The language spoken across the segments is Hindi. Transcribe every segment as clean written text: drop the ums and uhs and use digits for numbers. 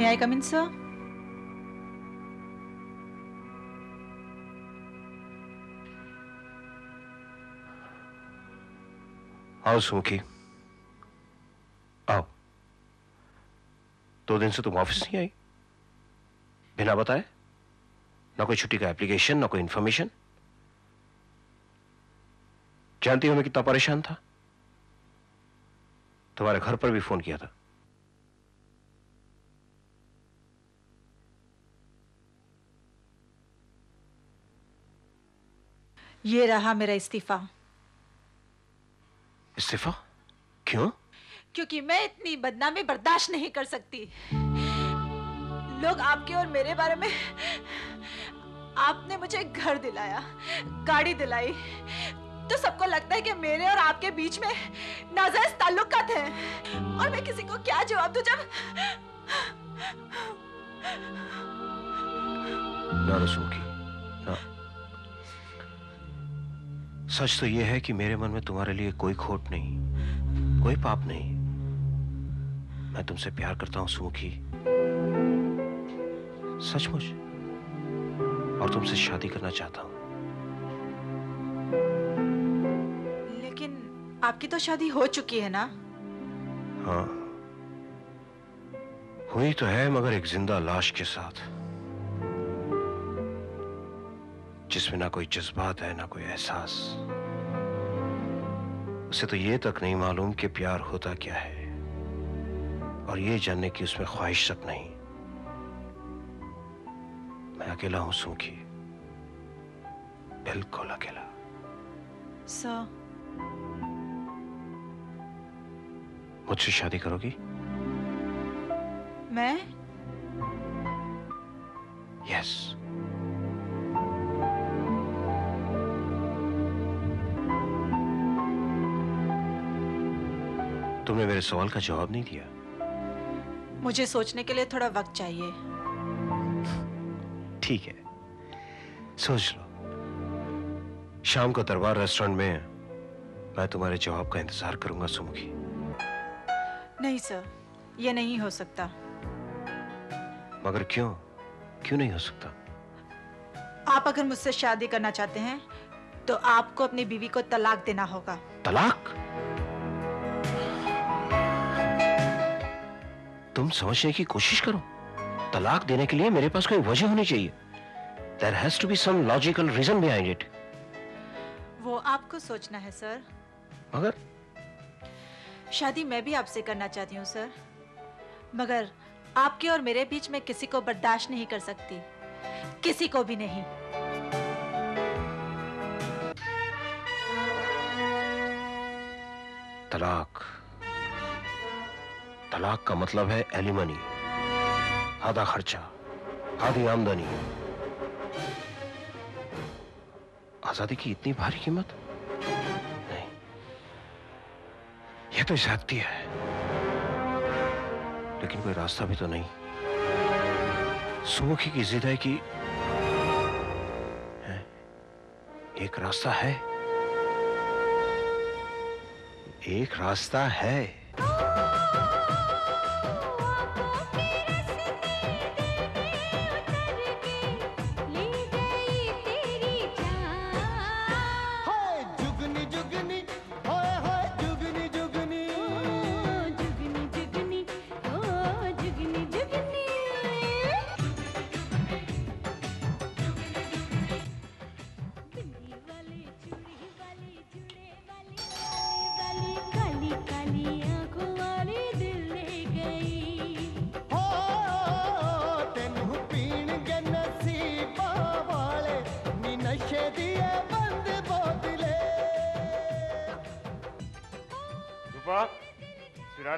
May I come in, sir? आओ सुमुखी, आओ। 2 दिन से तुम ऑफिस नहीं आई, बिना बताए। ना कोई छुट्टी का एप्लीकेशन, ना कोई इंफॉर्मेशन। जानती हो मैं कितना परेशान था। तुम्हारे घर पर भी फोन किया था। ये रहा मेरा इस्तीफा। इस्तीफा? क्यों? क्योंकि मैं इतनी बदनामी बर्दाश्त नहीं कर सकती। लोग आपके और मेरे बारे में, आपने मुझे घर दिलाया, गाड़ी दिलाई, तो सबको लगता है कि मेरे और आपके बीच में नाजायज ताल्लुकात हैं। और मैं किसी को क्या जवाब दूं जब ना सुमुखी, ना। सच तो यह है कि मेरे मन में तुम्हारे लिए कोई खोट नहीं, कोई पाप नहीं। मैं तुमसे प्यार करता हूं सुमुखी, सचमुच, और तुमसे शादी करना चाहता हूं। लेकिन आपकी तो शादी हो चुकी है ना? हाँ, हुई तो है, मगर एक जिंदा लाश के साथ, जिसमें ना कोई जज्बात है, ना कोई एहसास। उसे तो ये तक नहीं मालूम कि प्यार होता क्या है, और ये जानने की उसमें ख्वाहिश तक नहीं। मैं अकेला हूं सुमुखी, बिल्कुल अकेला। सर, मुझसे शादी करोगी? मैं? यस। तुमने मेरे सवाल का जवाब नहीं दिया। मुझे सोचने के लिए थोड़ा वक्त चाहिए। ठीक है, सोच लो। शाम को दरबार रेस्टोरेंट में मैं तुम्हारे जवाब का इंतजार करूंगा सुमुखी। नहीं सर, ये नहीं हो सकता। मगर क्यों? क्यों नहीं हो सकता? आप अगर मुझसे शादी करना चाहते हैं तो आपको अपनी बीवी को तलाक देना होगा। तलाक? तुम समझने की कोशिश करो। तलाक देने के लिए मेरे पास कोई वजह होनी चाहिए। There has to be some logical reason behind it. वो आपको सोचना है सर। मगर शादी मैं भी आपसे करना चाहती हूँ सर, मगर आपके और मेरे बीच में किसी को बर्दाश्त नहीं कर सकती, किसी को भी नहीं। तलाक, तलाक का मतलब है एलिमनी, आधा खर्चा, आधी आमदनी। आजादी की इतनी भारी कीमत? नहीं, यह तो ज्यादती है। लेकिन कोई रास्ता भी तो नहीं। सुमुखी की जिद है कि एक रास्ता है, एक रास्ता है।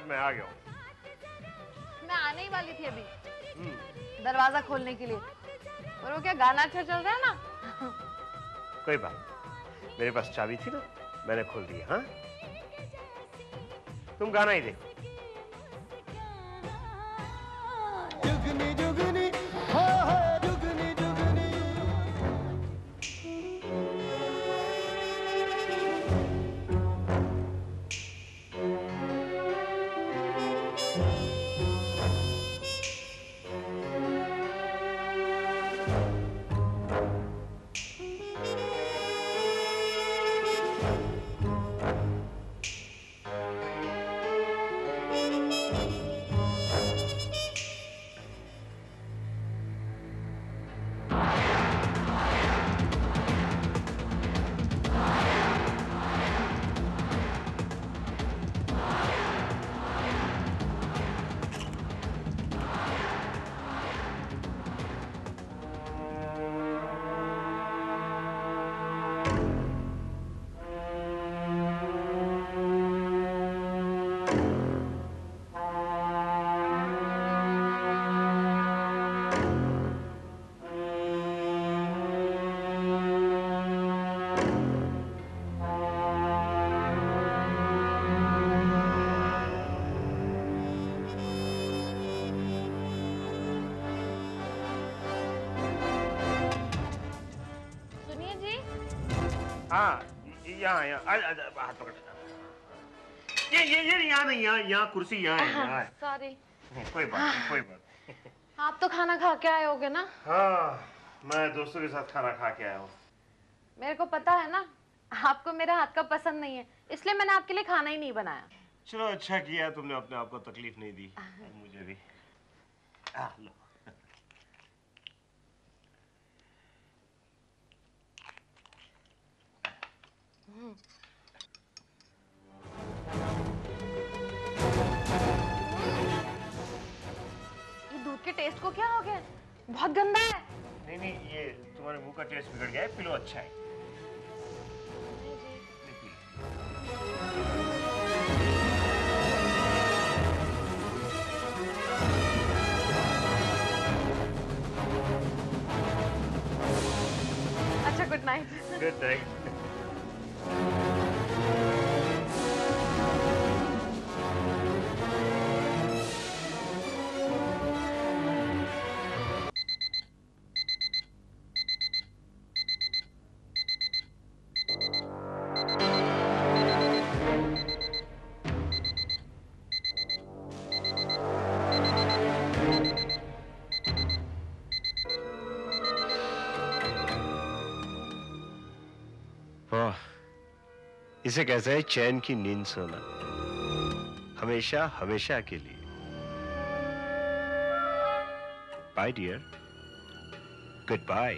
मैं आ गया हूँ। मैं आने ही वाली थी अभी दरवाजा खोलने के लिए, और वो क्या गाना अच्छा चल रहा है ना। कोई बात, मेरे पास चाबी थी ना, मैंने खोल दिया। हाँ, तुम गाना ही देखो। जुगनी जुगनी हो जुगनी जुगनी। हाँ, यहाँ यहाँ हाथ पकड़। ये यहाँ नहीं, यहाँ कुर्सी यहाँ है, यहाँ है। सॉरी। कोई बात नहीं, कोई बात नहीं। आप तो खाना खा के आए होगे ना? हाँ, मैं दोस्तों के साथ खाना खा के आया हूँ। मेरे को पता है ना, आपको मेरे हाथ का पसंद नहीं है, इसलिए मैंने आपके लिए खाना ही नहीं बनाया। चलो अच्छा किया तुमने, अपने आप को तकलीफ नहीं दी, मुझे भी। लो। ये दूध के टेस्ट को क्या हो गया? बहुत गंदा है। नहीं नहीं, ये तुम्हारे मुंह का टेस्ट बिगड़ गया है, पी लो, अच्छा है। अच्छा, गुड नाइट। Good night. वाह, इसे कैसे है चैन की नींद सोना, हमेशा हमेशा के लिए। Bye dear, goodbye.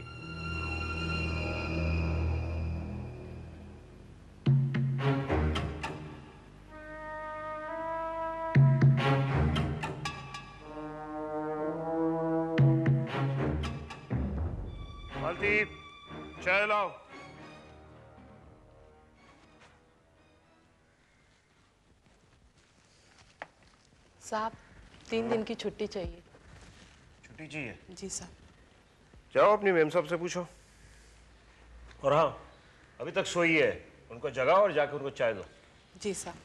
Malti, चाय लाओ। साहब 3 दिन की छुट्टी चाहिए। छुट्टी चाहिए? जी साहब। जाओ अपनी मेम साहब से पूछो। और हाँ, अभी तक सोई है, उनको जगाओ और जाकर उनको चाय दो। जी साहब।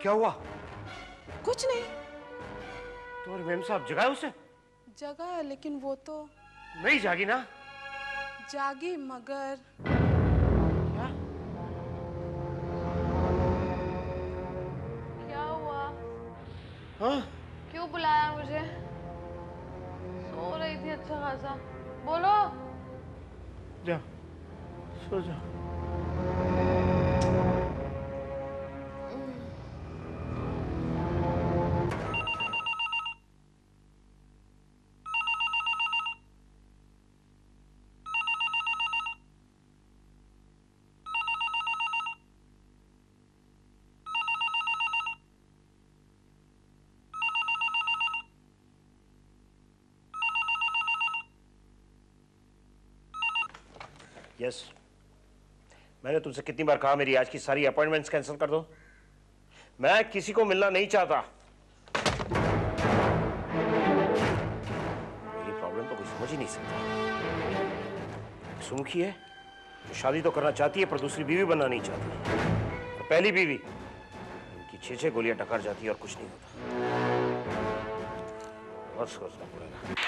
क्या हुआ? कुछ नहीं। तुम्हारी मेम साहब जगाए उसे? जगह है लेकिन वो तो नहीं जागी ना? जागी मगर क्या? क्या हुआ? हाँ? क्यों बुलाया मुझे? सो रही थी अच्छा खासा। बोलो। जा, सो जा। यस, मैंने तुमसे कितनी बार कहा मेरी आज की सारी अपॉइंटमेंट्स कैंसिल कर दो। मैं किसी को मिलना नहीं चाहता। मेरी प्रॉब्लम तो कोई समझ ही नहीं सकता। सुमुखी है जो शादी तो करना चाहती है पर दूसरी बीवी बनना नहीं चाहती, और पहली बीवी उनकी 6-6 गोलियां टकर जाती है और कुछ नहीं होता। बहुत सोचना पड़ेगा।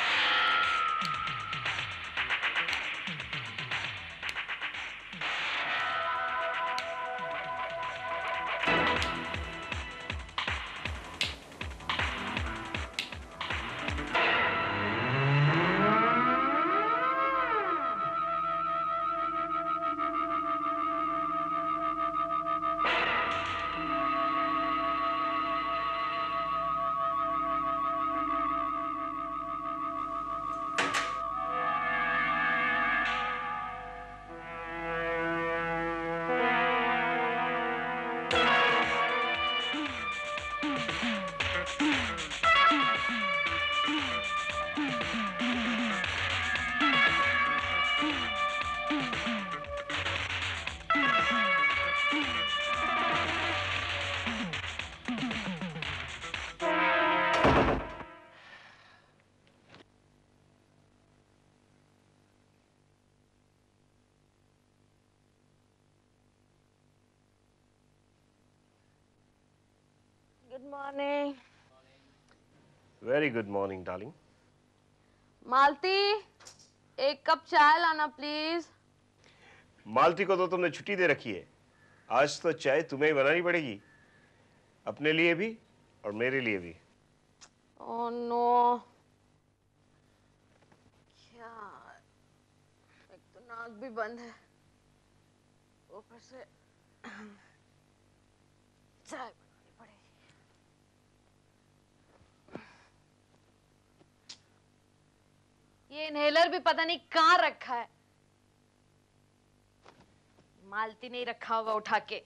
Good morning. Very good morning darling. Malti, एक कप चाय लाना प्लीज। मालती को तो तुमने छुट्टी दे रखी है, आज तो चाय तुम्हें ही बनानी पड़ेगी, अपने लिए भी और मेरे लिए भी। ओह नो, क्या, एक तो नाक भी बंद है, ऊपर से चाय बनानी पड़ेगी। ये इनहेलर भी पता नहीं कहाँ रखा है, मालती नहीं रखा होगा उठा के।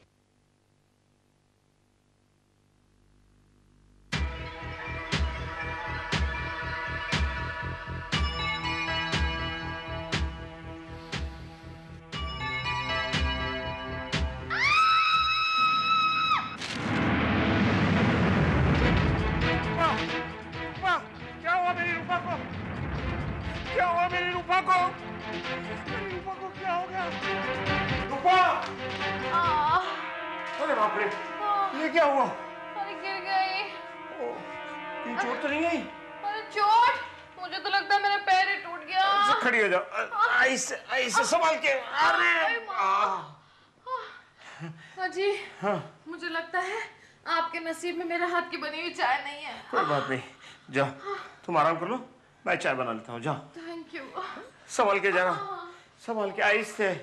क्या हुआ मेरी रूपा को? क्या हुआ मेरी रूपा को? मेरी रूपा को क्या हो गया? रूपा! अरे बाप रे, ये क्या हुआ? अरे गिर गई। कहीं चोट तो नहीं गई? अरे चोट, मुझे तो लगता है मेरा पैर ही टूट गया। अच्छा, खड़ी हो जाओ, ऐसे संभाल के। अरे जी, हाँ, मुझे लगता है आपके नसीब में मेरे हाथ की बनी हुई चाय नहीं है। कोई बात नहीं, जाओ तुम आराम कर लो, मैं चाय बना लेता हूँ। जाओ, थैंक यू। संभाल के जाना, संभाल के, आहिस्ते।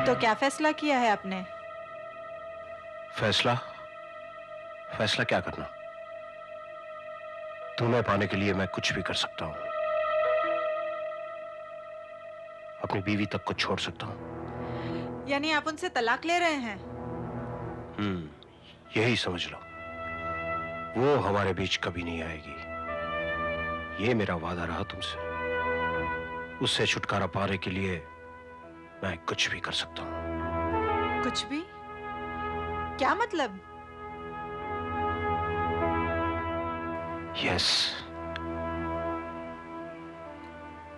तो क्या फैसला किया है आपने? फैसला? फैसला क्या करना? तुम्हें पाने के लिए मैं कुछ भी कर सकता हूं। अपनी बीवी तक को छोड़ सकता हूं। यानी आप उनसे तलाक ले रहे हैं? यही समझ लो। वो हमारे बीच कभी नहीं आएगी, ये मेरा वादा रहा तुमसे। उससे छुटकारा पाने के लिए मैं कुछ भी कर सकता हूं। कुछ भी? क्या मतलब? यस,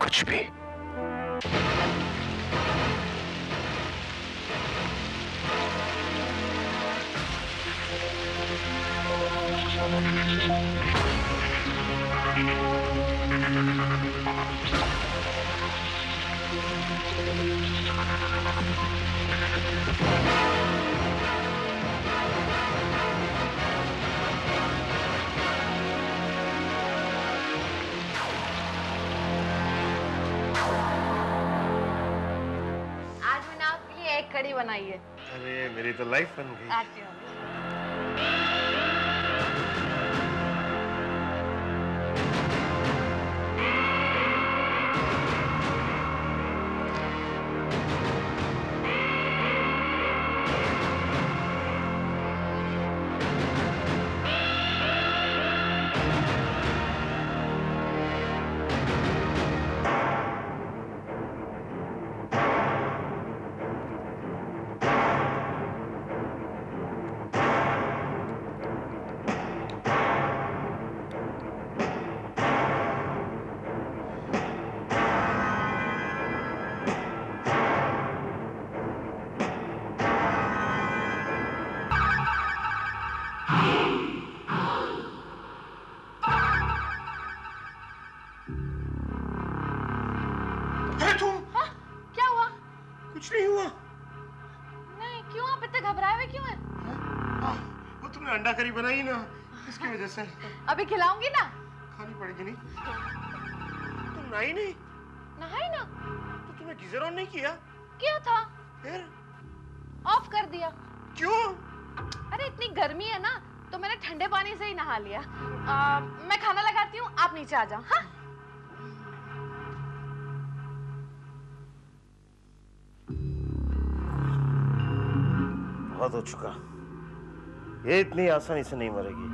कुछ भी। आज मैंने आपके लिए एक कड़ी बनाई है। अरे मेरी तो लाइफ बन गई। आती हूँ। कुछ नहीं हुआ। नहीं, क्यों आप इतने घबराए हुए क्यों हैं? वो तुमने अंडा करी बनाई ना, इसकी वजह से। अभी खिलाऊंगी ना। खानी पड़ेगी नहीं। तुम नहाई नहीं? नहाई ना। तो तुमने गीजर ऑन नहीं किया? किया था। फिर? ऑफ कर दिया। क्यों? अरे इतनी गर्मी है ना, तो मैंने ठंडे पानी से ही नहा लिया। मैं खाना लगाती हूँ, आप नीचे आ जाओ। हाँ? बहुत हो चुका, ये इतनी आसानी से नहीं मरेगी।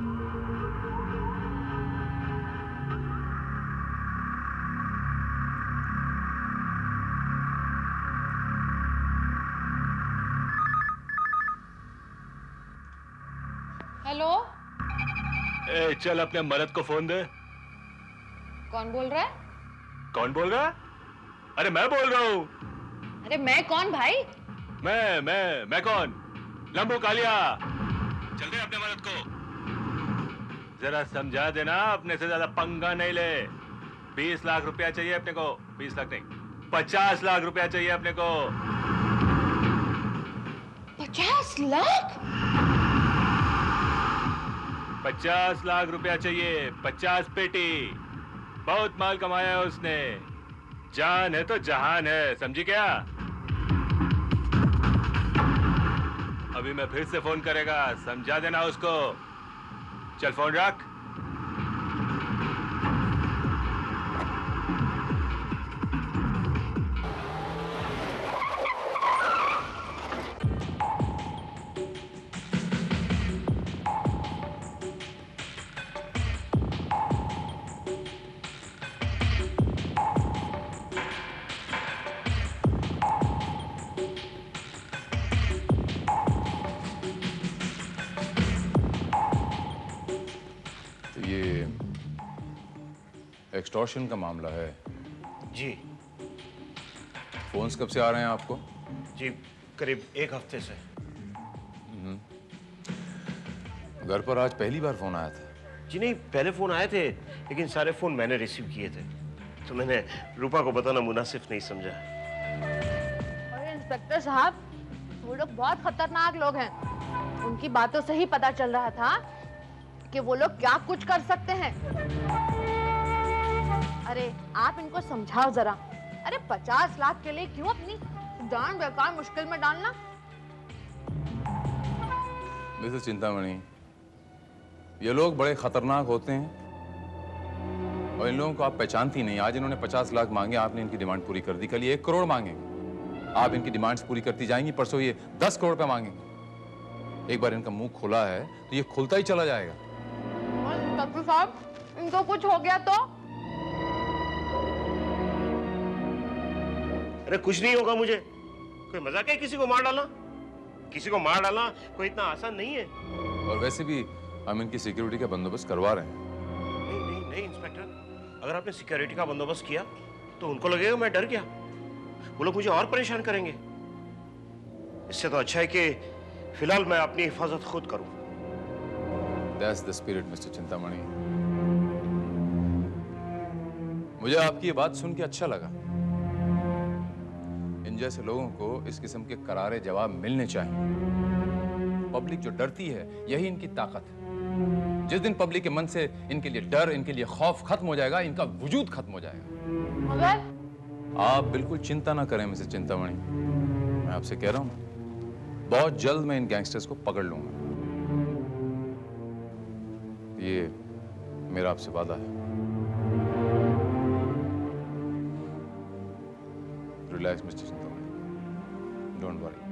हेलो, ए, चल अपने मरद को फोन दे। कौन बोल रहा है? कौन बोल रहा है? अरे मैं बोल रहा हूँ। अरे मैं कौन भाई? मैं कौन? लंबू कालिया। चल दे अपने मरद को। जरा समझा देना, अपने से ज्यादा पंगा नहीं ले। 20 लाख रुपया चाहिए अपने को। 20 लाख नहीं, 50 लाख रुपया चाहिए अपने को। 50 लाख? 50 लाख रुपया चाहिए। 50 पेटी। बहुत माल कमाया है उसने। जान है तो जहान है, समझी क्या? अभी मैं फिर से फोन करेगा, समझा देना उसको। चल फोन रख। एक्सटॉर्शन का मामला है जी। फोन्स कब से आ रहे हैं आपको? जी करीब 1 हफ्ते से। घर पर आज पहली बार फोन आया था? जी नहीं, पहले फोन आए थे, लेकिन सारे फोन मैंने रिसीव किए थे, तो मैंने रूपा को बताना मुनासिब नहीं समझा। अरे इंस्पेक्टर साहब, वो लोग बहुत खतरनाक लोग हैं। उनकी बातों से ही पता चल रहा था कि वो लोग क्या कुछ कर सकते हैं। अरे आप इनको समझाओ जरा। अरे 50 लाख के लिए क्यों अपनी जान बेकार मुश्किल में डालना? मिसेस चिंतामणि, ये लोग बड़े खतरनाक होते हैं और इन लोगों को आप पहचानती नहीं। आज इन्होंने 50 लाख मांगे, आपने इनकी डिमांड पूरी कर दी। कल ये 1 करोड़ मांगेंगे, आप इनकी डिमांड्स पूरी करती जाएंगी। परसों ये 10 करोड़ रुपए मांगेंगे। एक बार इनका मुंह खुला है तो ये खुलता ही चला जाएगा। इंस्पेक्टर साहब, इनको कुछ हो गया तो? अरे कुछ नहीं होगा मुझे। कोई मजाक है किसी को मार डालना? किसी को मार डालना कोई इतना आसान नहीं है। और वैसे भी हम इनकी सिक्योरिटी का बंदोबस्त करवा रहे हैं। नहीं नहीं नहीं इंस्पेक्टर, अगर आपने सिक्योरिटी का बंदोबस्त किया तो उनको लगेगा मैं डर गया, वो लोग मुझे और परेशान करेंगे। इससे तो अच्छा है कि फिलहाल मैं अपनी हिफाजत खुद करूं। That's the spirit, mister Chintamani. मुझे आपकी ये बात सुन के अच्छा लगा। इन जैसे लोगों को इस किस्म के करारे जवाब मिलने चाहिए। पब्लिक जो डरती है, यही इनकी ताकत है। जिस दिन पब्लिक के मन से इनके लिए डर, इनके लिए खौफ खत्म हो जाएगा, इनका वजूद खत्म हो जाएगा। मगर आप बिल्कुल चिंता ना करें मिसेस चिंतामणि। मैं आपसे कह रहा हूं, बहुत जल्द मैं इन गैंगस्टर्स को पकड़ लूंगा। ये मेरा आपसे वादा है। Relax mister Chintamani, don't worry.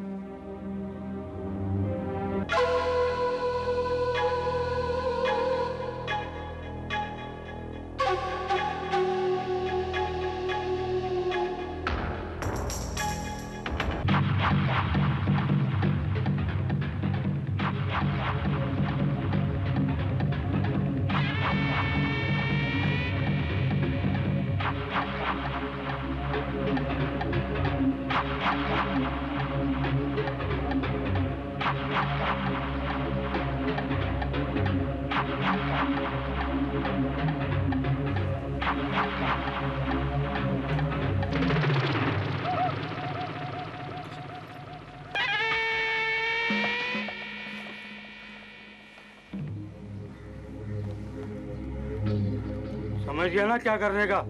समझ गया ना क्या करने का?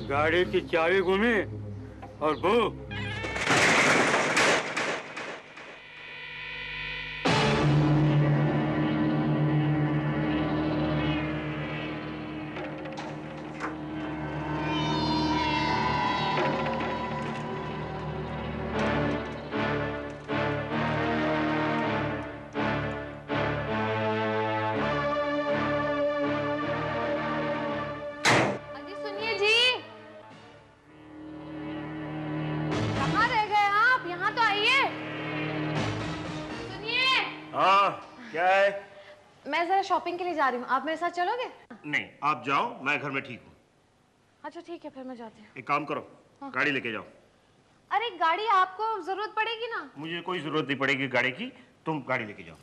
गाड़ी की चाबी घूमी और वो मैं जरा शॉपिंग के लिए जा रही हूँ, आप मेरे साथ चलोगे? नहीं, आप जाओ, मैं घर में ठीक हूँ। अच्छा ठीक है, फिर मैं जाती हूँ। एक काम करो, गाड़ी लेके जाओ। अरे गाड़ी आपको जरूरत पड़ेगी ना। मुझे कोई जरूरत नहीं पड़ेगी गाड़ी की, तुम गाड़ी लेके जाओ।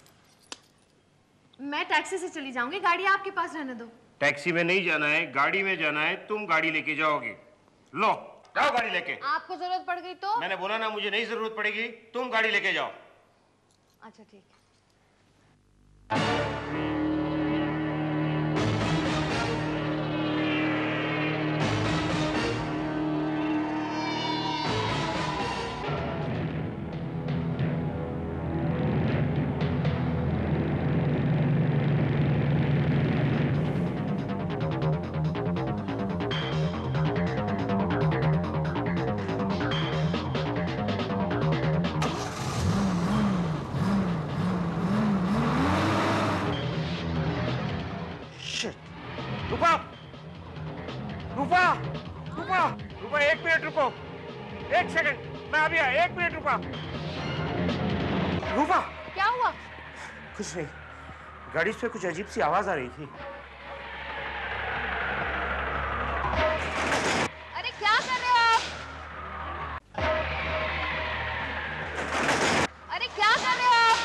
मैं टैक्सी से चली जाऊंगी, गाड़ी आपके पास रहने दो। टैक्सी में नहीं जाना है, गाड़ी में जाना है, तुम गाड़ी लेके जाओगे। लो जाओ गाड़ी लेके। आपको जरूरत पड़ गई तो? मैंने बोला ना मुझे नहीं जरूरत पड़ेगी, तुम गाड़ी लेके जाओ। अच्छा ठीक है। रूपा, रूपा, रूपा, रूपा, 1 मिनट रुको, 1 सेकंड, मैं अभी आया, 1 मिनट रूपा। रूपा, क्या हुआ? कुछ नहीं, गाड़ी से कुछ अजीब सी आवाज आ रही थी। अरे क्या कर रहे हो आप? अरे क्या कर रहे हो आप?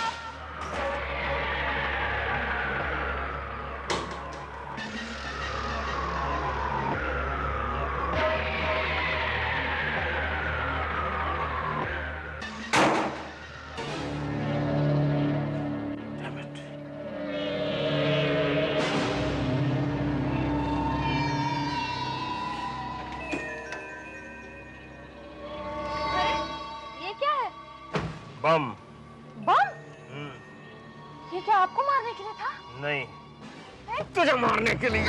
बम। बम? ये क्या आपको मारने के लिए था? नहीं, तुझे मारने के लिए।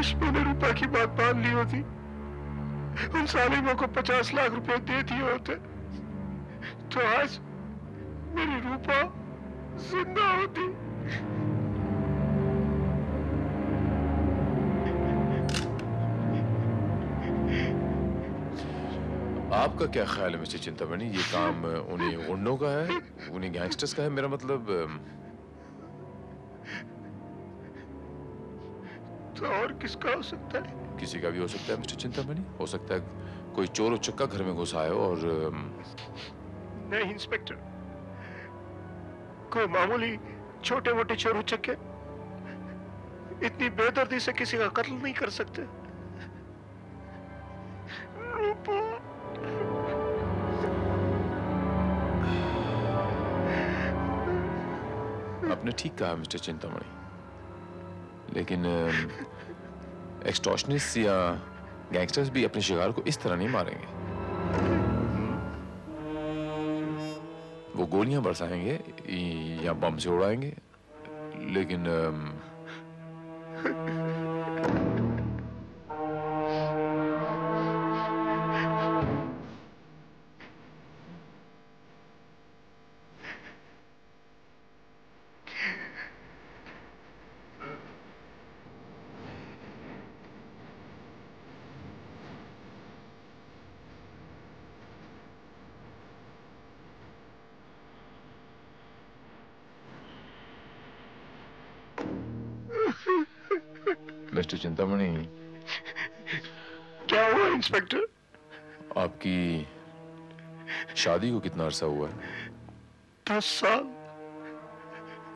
काश मैंने रूपा की बात मान ली होती, उन सालिमों को 50 लाख रुपए दे दिए होते, तो आज मेरी रूपा जिंदा होती। आपका क्या ख्याल है मिस्टर चिंतामणि, ये काम उन्हीं गुंडों का है, उन्हीं गैंगस्टर्स का है? मेरा मतलब तो और किसका हो सकता है? किसी का भी हो सकता है मिस्टर चिंतामणि। हो सकता है कोई चोर उचक्का घर में घुसा है और नहीं इंस्पेक्टर, कोई मामूली छोटे मोटे चोर उचक्के इतनी बेदर्दी से किसी का कत्ल नहीं कर सकते। रूपा, आपने ठीक कहा मिस्टर चिंतामणि, लेकिन एक्सटॉर्शनिस्ट या गैंगस्टर्स भी अपने शिकार को इस तरह नहीं मारेंगे। वो गोलियां बरसाएंगे या बम से उड़ाएंगे, लेकिन मिस्टर चिंतामणि, क्या हुआ इंस्पेक्टर? आपकी शादी को कितना अरसा हुआ है? 10 साल।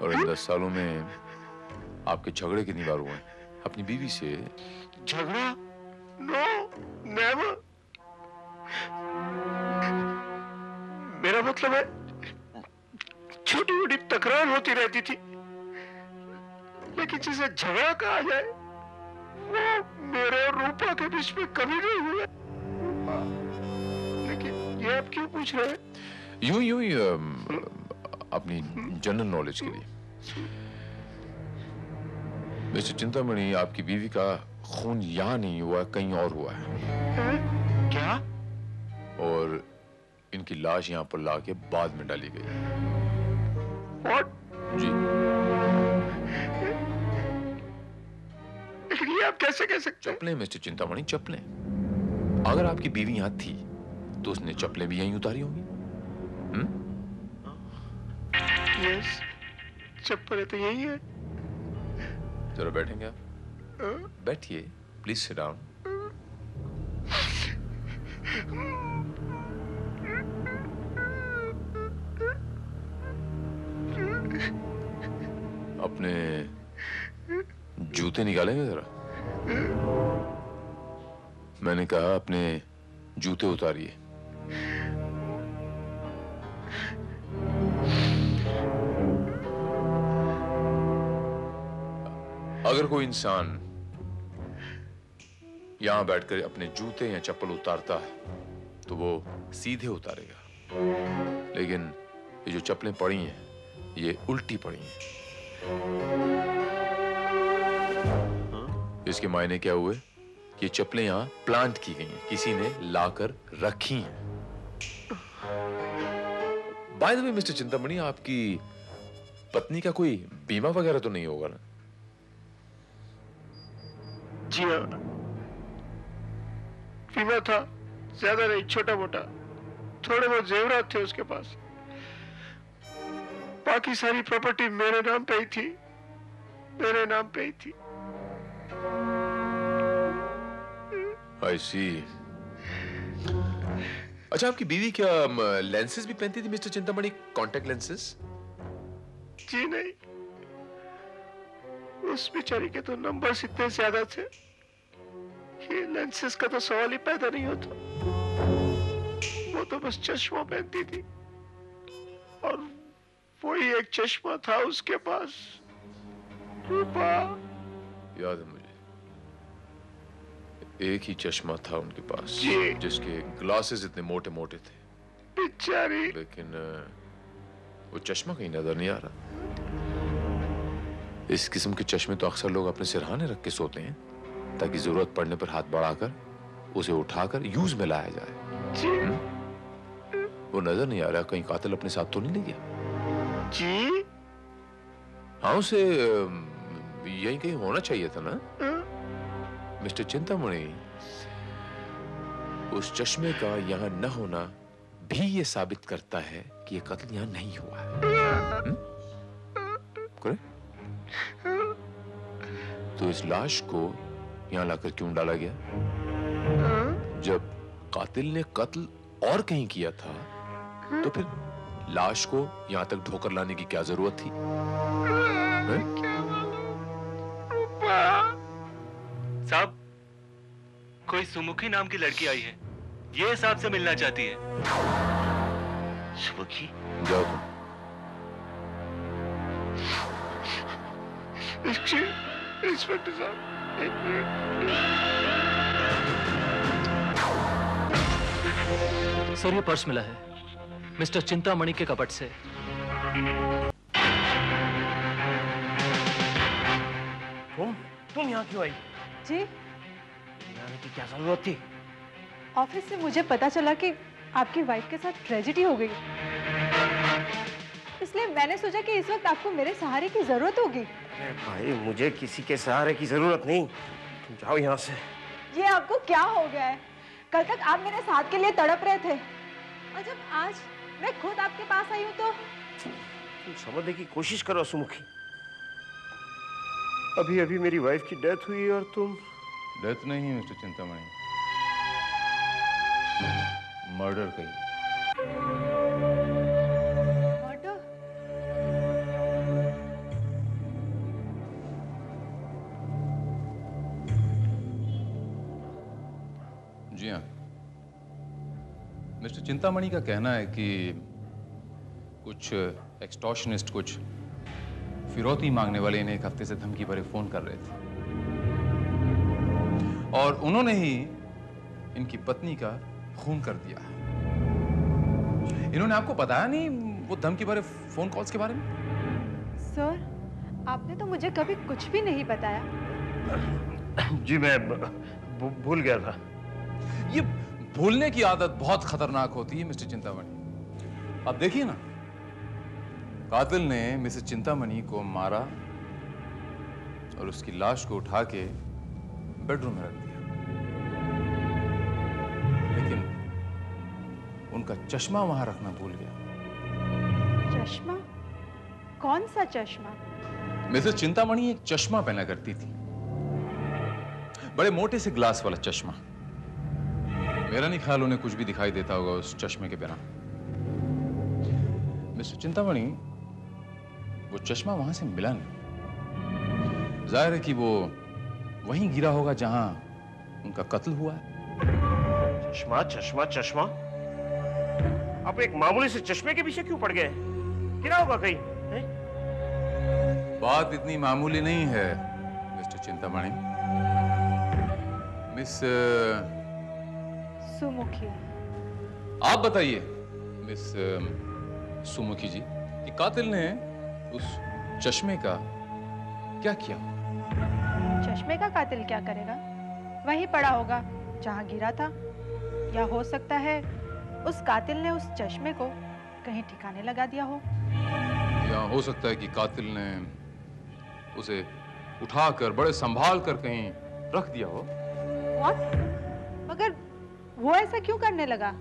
और इन 10 सालों में आपके झगड़े कितनी बार हुए हैं अपनी बीवी से? झगड़ा? No, never. मेरा मतलब है छोटी मोटी तकरार होती रहती थी, लेकिन जिसे झगड़ा कहा जाए वो मेरे और रूपा के बीच में कभी नहीं हुआ। लेकिन ये आप क्यों पूछ रहे हैं? यूं ही अपनी जनरल नॉलेज के लिए। मिस्टर चिंतामणि, आपकी बीवी का खून यहां नहीं हुआ, कहीं और हुआ है। क्या? और इनकी लाश यहां पर लाके बाद में डाली गई। What? जी। लेकिन ये आप कैसे कह सकते हैं? चप्पलें मिस्टर चिंतामणि, चप्पलें। अगर आपकी बीवी यहां थी तो उसने चप्पलें भी यहीं उतारी होंगी। यस, चप्पलें तो यही है। जरा बैठेंगे आप? बैठिए, प्लीज सिट डाउन। अपने जूते निकालेंगे जरा? मैंने कहा अपने जूते उतारिए। अगर कोई इंसान यहां बैठकर अपने जूते या चप्पल उतारता है तो वो सीधे उतारेगा, लेकिन ये जो चप्पलें पड़ी हैं ये उल्टी पड़ी हैं। इसके मायने क्या हुए? ये चप्पलें यहां प्लांट की गई हैं, किसी ने लाकर रखी हैं। By the way mister Chintamani, आपकी पत्नी का कोई बीमा वगैरह तो नहीं होगा ना? जी हाँ, बीमा था, ज्यादा नहीं, छोटा मोटा। थोड़े बहुत जेवरात थे उसके पास। बाकी सारी प्रॉपर्टी मेरे नाम पे ही थी, मेरे नाम पे ही थी। I see. अच्छा, आपकी बीवी क्या लेंसेज भी पहनती थी मिस्टर चिंतामणि, कॉन्टैक्ट लेंसेज? जी नहीं, उस बेचारी के तो नंबर्स इतने ज्यादा थे, ये लेंसेज का तो सवाल ही पैदा नहीं होता। वो तो बस चश्मा पहनती थी, और वही एक चश्मा था उसके पास। रूपा। याद है मुझे, एक ही चश्मा था उनके पास, जिसके ग्लासेस इतने मोटे मोटे थे। बेचारी। लेकिन वो चश्मा कहीं नजर नहीं आ रहा। इस किस्म के चश्मे तो अक्सर लोग अपने सिरहाने रख के सोते हैं। ताकि जरूरत पड़ने पर हाथ बढ़ाकर उसे उठाकर यूज में लाया जाए। वो नजर नहीं आ रहा, कहीं कातिल अपने साथ तो नहीं ले गया? जी हाँ, उसे यहीं कहीं होना चाहिए था ना। मिस्टर चिंतामणि, उस चश्मे का यहाँ न होना भी ये साबित करता है कि ये कत्ल यहाँ नहीं हुआ है। तो इस लाश को यहाँ लाकर क्यों डाला गया? जब कातिल ने कत्ल और कहीं किया था, तो फिर लाश को यहाँ तक ढोकर लाने की क्या जरूरत थी? साहब, कोई सुमुखी नाम की लड़की आई है, ये साहब से मिलना चाहती है। सुमुखी? जाओ तुम। इंस्पेक्टर साहब, एक मिनट। सर, ये पर्स मिला है मिस्टर चिंतामणि के कपट से। तुम यहाँ क्यों आई? जी, आने की क्या जरूरत थी? ऑफिस से मुझे पता चला कि आपकी वाइफ के साथ ट्रेजेडी हो गई, इसलिए मैंने सोचा कि इस वक्त आपको मेरे सहारे की जरूरत होगी। अरे भाई, मुझे किसी के सहारे की जरूरत नहीं, तुम जाओ यहाँ से। ये आपको क्या हो गया है? कल तक आप मेरे साथ के लिए तड़प रहे थे, और जब आज मैं खुद आपके पास आई हूँ तो तुम समझने की कोशिश करो सुमुखी। अभी अभी मेरी वाइफ की डेथ हुई और तुम। डेथ नहीं मिस्टर चिंतामणि, मर्डर कही। मर्डर? जी हाँ, मिस्टर चिंतामणि का कहना है कि कुछ एक्सटॉर्शनिस्ट, कुछ फिरौती मांगने वाले इन्हें एक हफ्ते से धमकी भरे फोन कर रहे थे, और उन्होंने ही इनकी पत्नी का खून कर दिया। इन्होंने आपको बताया नहीं वो धमकी भरे फोन कॉल्स के बारे में? सर, आपने तो मुझे कभी कुछ भी नहीं बताया। जी मैं भूल गया था। ये भूलने की आदत बहुत खतरनाक होती है मिस्टर चिंतामणि। अब देखिए ना, कातिल ने मिसेस चिंतामणि को मारा और उसकी लाश को उठा के बेडरूम में रख दिया, लेकिन उनका चश्मा वहां रखना भूल गया। चश्मा? कौन सा चश्मा? मिसेस चिंतामणि एक चश्मा पहना करती थी, बड़े मोटे से ग्लास वाला चश्मा। मेरा नहीं ख्याल उन्हें कुछ भी दिखाई देता होगा उस चश्मे के बिना। मिस्टर चिंतामणि, वो चश्मा वहां से मिला नहीं। जाहिर है कि वो वहीं गिरा होगा जहां उनका कत्ल हुआ है। चश्मा चश्मा चश्मा, आप एक मामूली से चश्मे के पीछे क्यों पड़ गए? गिरा होगा कहीं? बात इतनी मामूली नहीं है मिस्टर चिंतामणि। मिस सुमुखी। आप बताइए मिस सुमुखी जी कि कातिल ने उस चश्मे का क्या किया? चश्मे का कातिल क्या करेगा? वहीं पड़ा होगा जहां गिरा था, या हो सकता है उस कातिल ने उस चश्मे को कहीं ठिकाने लगा दिया हो। या हो सकता है कि कातिल ने उसे उठाकर बड़े संभाल कर कहीं रख दिया हो। What? मगर वो ऐसा क्यों करने लगा?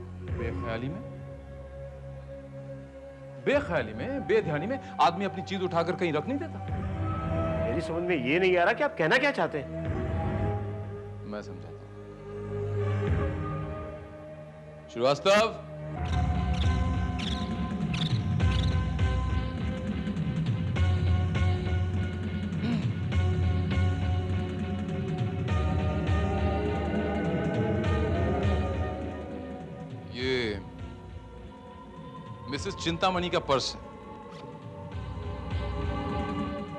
बेख्याली में, बेध्यानी में आदमी अपनी चीज उठाकर कहीं रख नहीं देता। मेरी समझ में ये नहीं आ रहा कि आप कहना क्या चाहते हैं। मैं समझाता हूं। श्रीवास्तव, ये मिसेस चिंतामणि का पर्स है,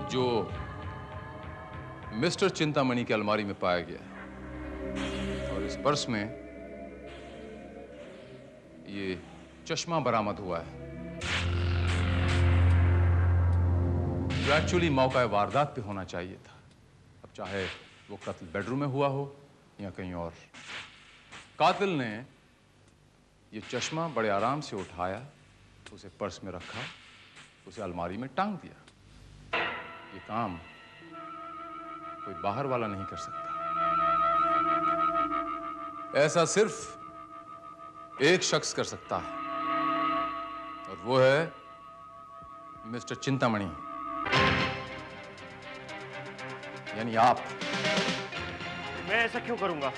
जो मिस्टर चिंतामणि की अलमारी में पाया गया, और इस पर्स में ये चश्मा बरामद हुआ है, जो एक्चुअली मौका वारदात पे होना चाहिए था। अब चाहे वो कत्ल बेडरूम में हुआ हो या कहीं और। कातिल ने ये चश्मा बड़े आराम से उठाया, उसे पर्स में रखा, उसे अलमारी में टांग दिया। ये काम कोई बाहर वाला नहीं कर सकता। ऐसा सिर्फ एक शख्स कर सकता है और वो है मिस्टर चिंतामणि, यानी आप। मैं ऐसा क्यों करूंगा?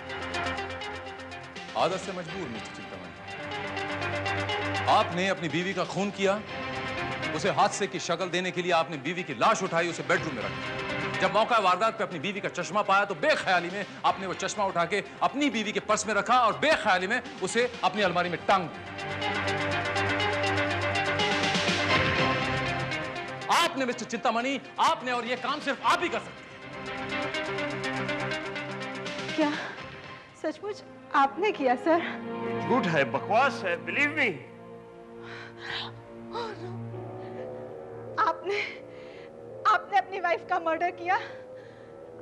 आदत से मजबूर मिस्टर चिंतामणि। आपने अपनी बीवी का खून किया, उसे हादसे की शक्ल देने के लिए आपने बीवी की लाश उठाई, उसे बेडरूम में रखा। जब मौका वारदात पे अपनी बीवी का चश्मा पाया तो बेख्याली में आपने वो चश्मा उठा के अपनी बीवी के पर्स में रखा और बेख्याली में उसे अपनी अलमारी में टांग दिया। आपने मिस्टर चिंतामणि, आपने, और ये काम सिर्फ आप ही कर सकते हैं। क्या सचमुच आपने किया सर? झूठ है, बकवास है, बिलीव मी। आपने अपनी वाइफ का मर्डर किया?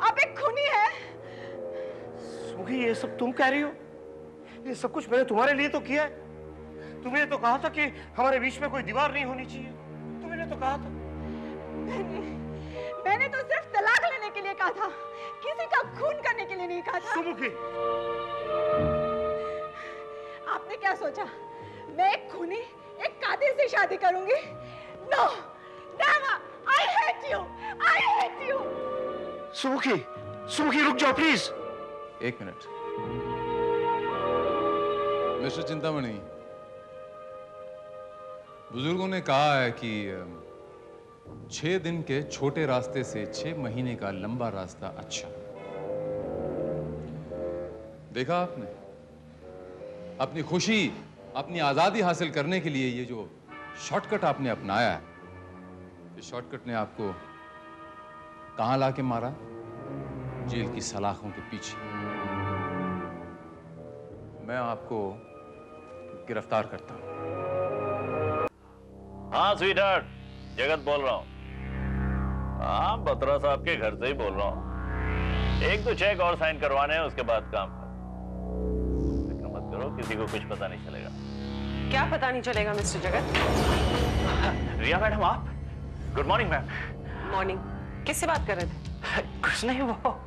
आप एक खूनी है। सुखी, ये सब तुम कह रही हो? ये सब कुछ मैंने तुम्हारे लिए तो किया है। तुमने तो कहा था कि हमारे बीच में कोई दीवार नहीं होनी चाहिए। तुमने तो कहा था। मैंने तो सिर्फ तलाक लेने के लिए कहा था, किसी का खून करने के लिए नहीं कहा था। सुमुखी, आपने क्या सोचा मैं एक खूनी, एक कातिल से शादी करूंगी? No, never. I hate you. I hate you. Sumukhi, Sumukhi रुक जाओ प्लीज। एक मिनट। मिस्टर चिंतामणि, बुजुर्गों ने कहा है कि 6 दिन के छोटे रास्ते से 6 महीने का लंबा रास्ता अच्छा। देखा आपने, अपनी खुशी, अपनी आजादी हासिल करने के लिए ये जो शॉर्टकट आपने अपनाया है, इस शॉर्टकट ने आपको कहां लाके मारा? जेल की सलाखों के पीछे। मैं आपको गिरफ्तार करता हूं। हाँ स्वीटहार्ट, जगत बोल रहा हूँ। हाँ, बत्रा साहब के घर से ही बोल रहा हूँ। 1-2 चेक और साइन करवाने हैं, उसके बाद काम कर। फिक्र मत करो, किसी को कुछ पता नहीं चलेगा। क्या पता नहीं चलेगा मिस्टर जगत? रिया मैडम, आप? Good morning ma'am. मॉर्निंग। किससे बात कर रहे थे? कुछ नहीं, वो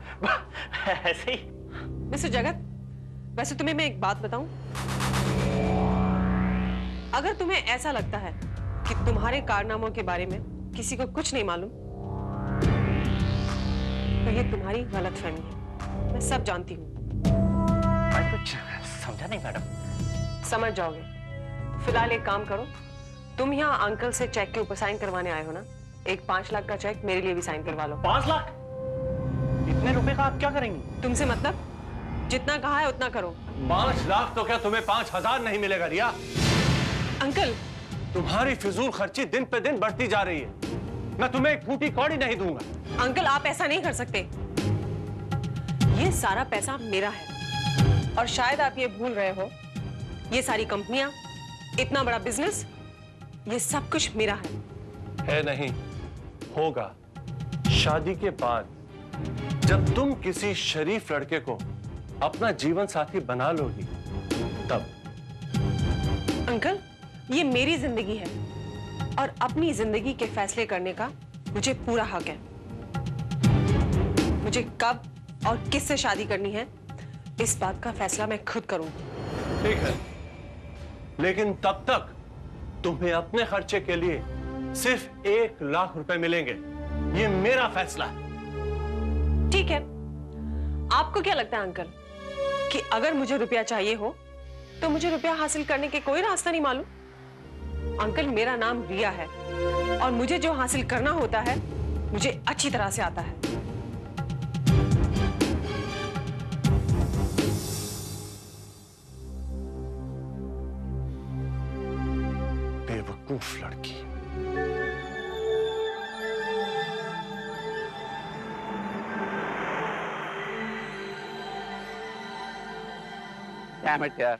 ऐसे ही। मिस्टर जगत, वैसे तुम्हें मैं एक बात बताऊं? अगर तुम्हें ऐसा लगता है कि तुम्हारे कारनामों के बारे में किसी को कुछ नहीं मालूम, तो ये तुम्हारी गलतफहमी है। मैं सब जानती हूँ। मैं कुछ समझा नहीं मैडम। समझ जाओगे। फिलहाल एक काम करो, तुम यहाँ अंकल से चेक के ऊपर साइन करवाने आए हो ना? एक 5 लाख का चेक मेरे लिए भी साइन करवा लो। 5 लाख? इतने रुपए का आप क्या करेंगी? तुमसे मतलब? जितना कहा है उतना करो। 5 लाख तो क्या तुम्हें 5,000 नहीं मिलेगा रिया? अंकल, तुम्हारी फिजूल खर्ची दिन पे दिन बढ़ती जा रही है। मैं तुम्हें एक फूटी कौड़ी नहीं दूंगा। अंकल आप ऐसा नहीं कर सकते। ये सारा पैसा मेरा है और शायद आप ये भूल रहे हो, ये सारी कंपनियां, इतना बड़ा बिजनेस, ये सब कुछ मेरा है नहीं, होगा शादी के बाद, जब तुम किसी शरीफ लड़के को अपना जीवन साथी बना लोगी तब। अंकल, ये मेरी जिंदगी है और अपनी जिंदगी के फैसले करने का मुझे पूरा हक है। मुझे कब और किससे शादी करनी है, इस बात का फैसला मैं खुद करूंगी। ठीक है, लेकिन तब तक तुम्हें अपने खर्चे के लिए सिर्फ 1 लाख रुपए मिलेंगे। ये मेरा फैसला है। ठीक है, आपको क्या लगता है अंकल कि अगर मुझे रुपया चाहिए हो तो मुझे रुपया हासिल करने के कोई रास्ता नहीं मालूम? अंकल, मेरा नाम रिया है और मुझे जो हासिल करना होता है मुझे अच्छी तरह से आता है। बेवकूफ लड़की। डैम इट यार,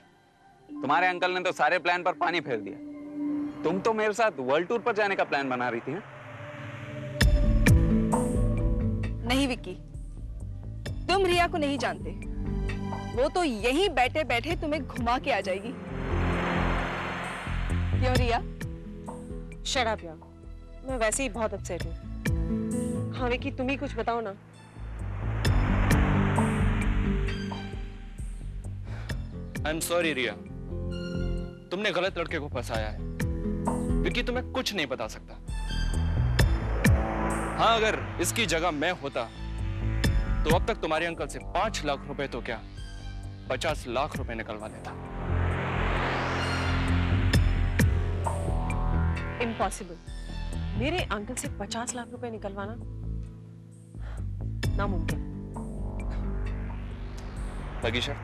तुम्हारे अंकल ने तो सारे प्लान पर पानी फेर दिया। तुम तो मेरे साथ वर्ल्ड टूर पर जाने का प्लान बना रही थी। नहीं विक्की, तुम तुम रिया को नहीं जानते, वो तो यहीं बैठे बैठे तुम्हें घुमा के आ जाएगी। क्यों रिया? शट अप यार, मैं वैसे ही बहुत अपसेट हूँ। हाँ विकी, तुम ही कुछ बताओ ना। आई एम सॉरी रिया, तुमने गलत लड़के को फंसाया है। विकी तुम्हें कुछ नहीं बता सकता। हाँ, अगर इसकी जगह मैं होता तो अब तक तुम्हारे अंकल से 5 लाख रुपए तो क्या 50 लाख रुपए निकलवा लेता। इम्पॉसिबल, मेरे अंकल से 50 लाख रुपए निकलवाना नामुमकिन। लगीशा,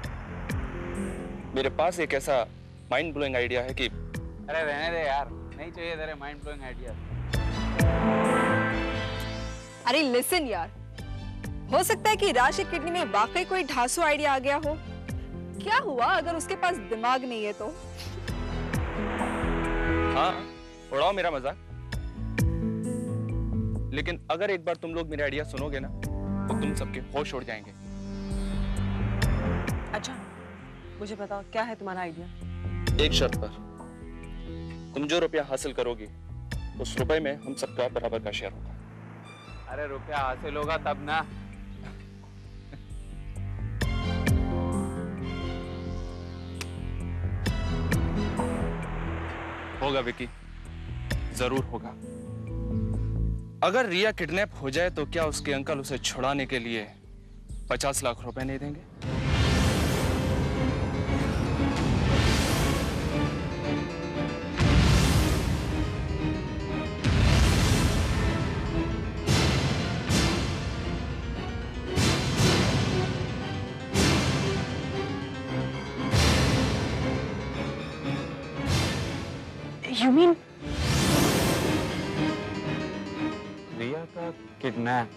मेरे पास एक ऐसा माइंड ब्लोइंग आइडिया है कि अरे रहने दे यार, नहीं चाहिए तेरे माइंड ब्लोइंग आइडिया। अरे लिसन यार, हो सकता है कि राज की किडनी में वाकई कोई ढांसू आइडिया आ गया हो। क्या हुआ अगर उसके पास दिमाग नहीं है तो? हाँ, उड़ाओ मेरा मजाक, लेकिन अगर एक बार तुम लोग मेरा आइडिया सुनोगे ना तो तुम सबके होश उड़ जाएंगे। अच्छा, मुझे बताओ क्या है तुम्हारा आइडिया? एक शर्त पर, तुम जो रुपया हासिल करोगी उस रुपए में हम सबका बराबर का शेयर होगा। अरे रुपया हासिल होगा तब ना। होगा विकी, जरूर होगा। अगर रिया किडनैप हो जाए तो क्या उसके अंकल उसे छुड़ाने के लिए 50 लाख रुपए नहीं देंगे? You mean रिया का kidnap?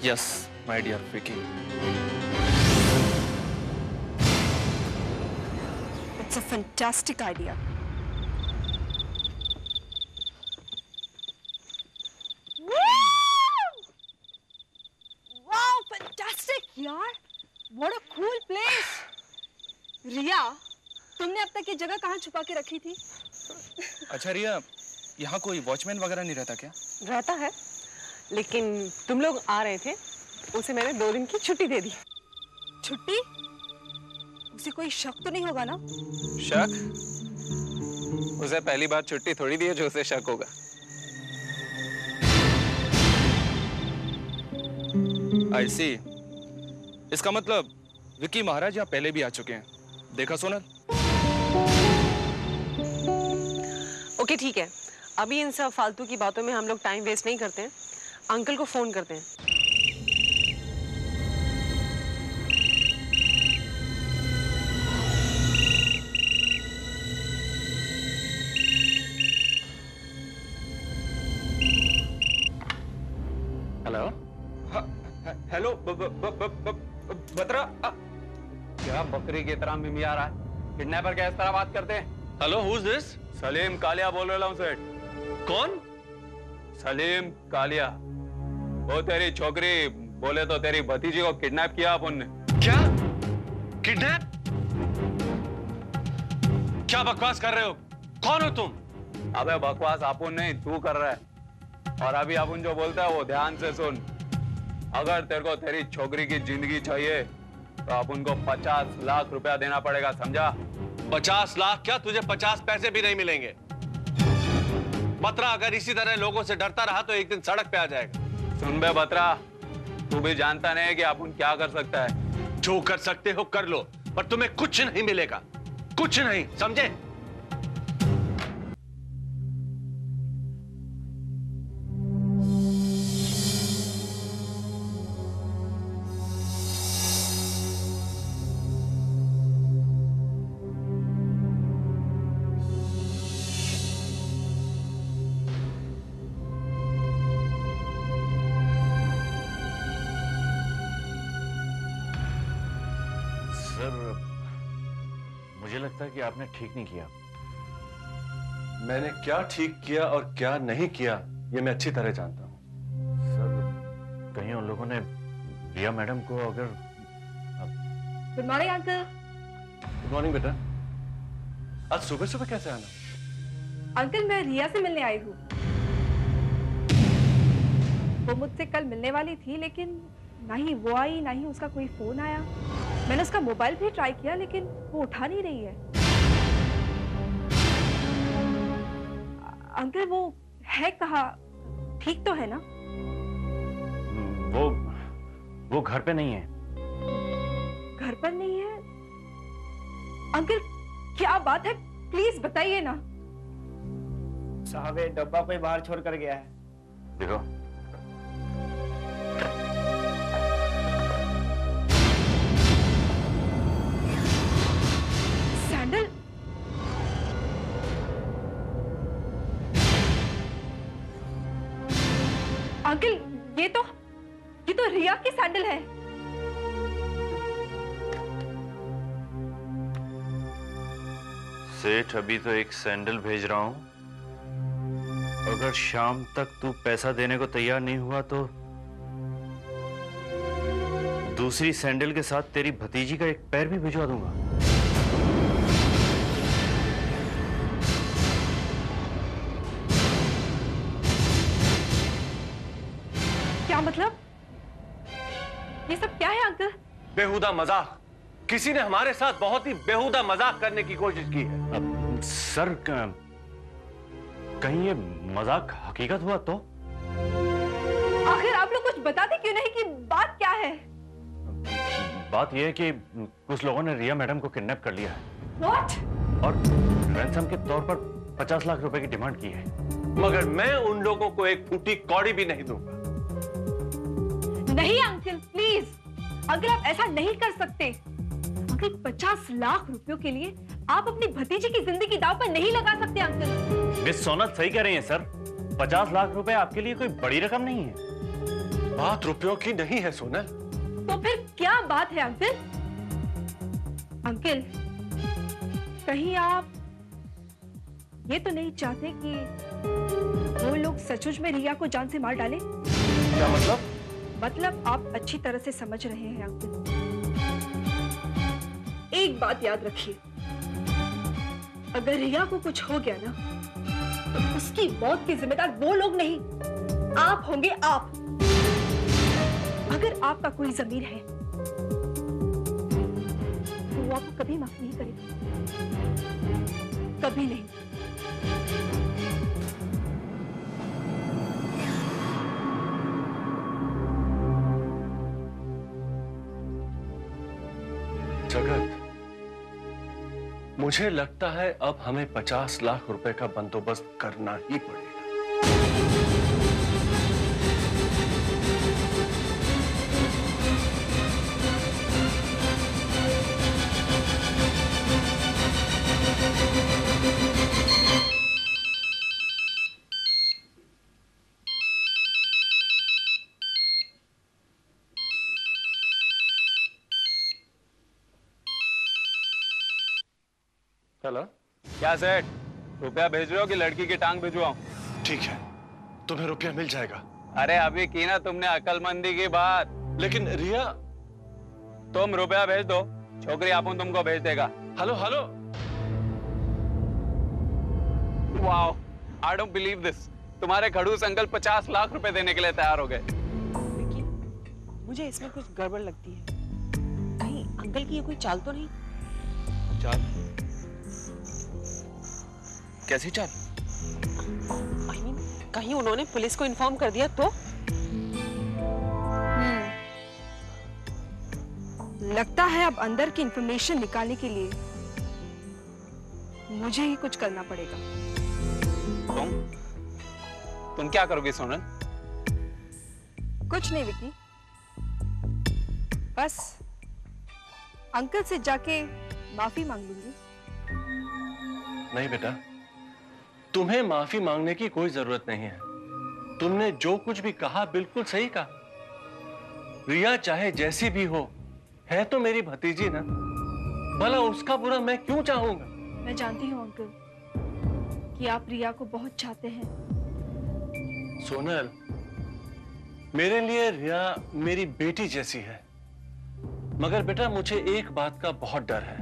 Yes my dear Vicky. It's a fantastic idea. Wow, fantastic यार! What a cool place. रिया, तुमने अब तक ये जगह कहाँ छुपा के रखी थी? अच्छा रिया, यहाँ कोई वॉचमैन वगैरह नहीं रहता क्या? रहता है, लेकिन तुम लोग आ रहे थे, उसे मैंने 2 दिन की छुट्टी दे दी। छुट्टी? उसे कोई शक तो नहीं होगा ना? शक? उसे पहली बार छुट्टी थोड़ी दी है जो उसे शक होगा। आई सी, इसका मतलब विकी महाराज यहाँ पहले भी आ चुके हैं। देखा सोनल? ओके ठीक है, अभी इन सब फालतू की बातों में हम लोग टाइम वेस्ट नहीं करते हैं, अंकल को फोन करते हैं। हेलो हेलो बतरा, क्या बकरी की तरह मिमिया रहा है? किडनैपर क्या इस तरह बात करते हैं? Hello, who is this? Salim Kalia बोल रहा हूँ सेठ। कौन? सलीम कालिया। वो तेरी छोकरी बोले तो तेरी भतीजी को किडनैप किया अपन ने। क्या? किडनैप? क्या बकवास कर रहे हो? कौन हो तुम? अबे बकवास अपन नहीं, तू कर रहा है। और अभी अपन जो बोलता है वो ध्यान से सुन। अगर तेरे को तेरी छोकरी की जिंदगी चाहिए तो अपन को 50 लाख रुपया देना पड़ेगा, समझा? 50 लाख क्या? तुझे 50 पैसे भी नहीं मिलेंगे। बतरा, अगर इसी तरह लोगों से डरता रहा तो एक दिन सड़क पे आ जाएगा। सुन बे बतरा, तू भी जानता नहीं है कि अपन क्या कर सकता है। जो कर सकते हो कर लो, पर तुम्हें कुछ नहीं मिलेगा, कुछ नहीं, समझे? मुझे लगता है कि आपने ठीक नहीं किया। मैंने क्या ठीक किया और क्या नहीं किया ये मैं अच्छी तरह जानता हूं। सर, लोगों ने रिया मैडम को अगर... good morning uncle. Good morning बेटा। आज सुबह सुबह कैसे आना? अंकल मैं रिया से मिलने आई हूँ। वो मुझसे कल मिलने वाली थी, लेकिन ना ही वो आई ना ही उसका कोई फोन आया। मैंने उसका मोबाइल भी ट्राई किया, लेकिन वो उठा नहीं रही है। अंकल वो है कहाँ? ठीक तो है ना? वो घर पे नहीं है। घर पर नहीं है? अंकल क्या बात है, प्लीज बताइए ना। साहब ये डब्बा कोई बाहर छोड़ कर गया है। देखो। सैंडल? अंकल ये तो रिया की सैंडल है। सेठ अभी तो एक सैंडल भेज रहा हूं, अगर शाम तक तू पैसा देने को तैयार नहीं हुआ तो दूसरी सैंडल के साथ तेरी भतीजी का एक पैर भी भिजवा दूंगा। क्या मतलब? ये सब क्या है अंकल? बेहुदा मजाक। किसी ने हमारे साथ बहुत ही बेहुदा मजाक करने की कोशिश की है। अब सर कहीं ये मजाक हकीकत हुआ तो? आखिर आप लोग कुछ बताते क्यों नहीं कि बात क्या है? बात यह है कि कुछ लोगों ने रिया मैडम को किडनैप कर लिया है। What? और रैंसम के तौर पर 50 लाख रुपए की डिमांड की है। मगर मैं उन लोगों को एक फूटी कौड़ी भी नहीं दूंगा। नहीं अंकल प्लीज, अंकल आप ऐसा नहीं कर सकते। अंकल 50 लाख रुपयों के लिए आप अपनी भतीजी की जिंदगी दांव पर नहीं लगा सकते अंकल। मिस सोनल सही कह रही हैं सर, 50 लाख रुपए आपके लिए कोई बड़ी रकम नहीं है। बात रुपयों की नहीं है सोनल। तो फिर क्या बात है अंकल? अंकल कहीं आप ये तो नहीं चाहते कि वो लोग सचमुच में रिया को जान से मार डालें? क्या मतलब? मतलब आप अच्छी तरह से समझ रहे हैं अंकल। एक बात याद रखिए, अगर रिया को कुछ हो गया ना तो उसकी मौत के जिम्मेदार वो लोग नहीं, आप होंगे आप। अगर आपका कोई ज़मीर है तो वो आपको कभी माफ नहीं करेगा, कभी नहीं। जगत, मुझे लगता है अब हमें 50 लाख रुपए का बंदोबस्त करना ही पड़ेगा। चलो क्या सेठ, रुपया भेज रहे हो कि लड़की की टांग भिजवाऊं? ठीक है, तुम्हें रुपया मिल जाएगा। अरे अभी की ना तुमने अकलमंदी की बात। लेकिन रिया, तुम रुपया भेज दो, छोकरी अपन तुमको भेज देगा। Hello hello. Wow, I don't believe this. तुम्हारे खड़ूस अंकल 50 लाख रुपए देने के लिए तैयार हो गए। मुझे इसमें कुछ गड़बड़ लगती है। कहीं अंकल की ये कोई चाल तो नहीं? चाल? कैसी चाल? I mean, कहीं उन्होंने पुलिस को इन्फॉर्म कर दिया तो? लगता है अब अंदर की इंफॉर्मेशन निकालने के लिए मुझे ही कुछ करना पड़ेगा। तुम क्या करोगी सोनल? कुछ नहीं विकी, बस अंकल से जाके माफी मांग लूंगी। नहीं बेटा, तुम्हें माफी मांगने की कोई जरूरत नहीं है। तुमने जो कुछ भी कहा बिल्कुल सही कहा। रिया चाहे जैसी भी हो, है तो मेरी भतीजी ना। भला उसका बुरा मैं क्यों चाहूंगा? मैं जानती हूँ अंकल कि आप रिया को बहुत चाहते हैं। सोनल, मेरे लिए रिया मेरी बेटी जैसी है, मगर बेटा मुझे एक बात का बहुत डर है।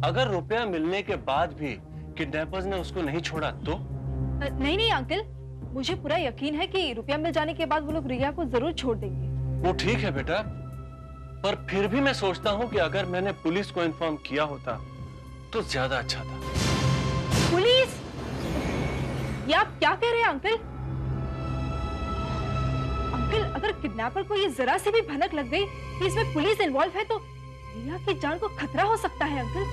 अगर रुपया मिलने के बाद भी किडनैपर्स ने उसको नहीं छोड़ा तो? नहीं नहीं अंकल, मुझे पूरा यकीन है कि रुपया मिल जाने के बाद वो लोग रिया को जरूर छोड़ देंगे। वो ठीक है बेटा, पर फिर भी मैं सोचता हूँ कि अगर मैंने पुलिस को इन्फॉर्म किया होता तो ज्यादा अच्छा था। पुलिस? ये आप क्या कह रहे हैं अंकल? अंकल, अगर किडनैपर को ये जरा सी भी भनक लग गई कि इसमें पुलिस इन्वॉल्व है तो रिया की जान को खतरा हो सकता है अंकल।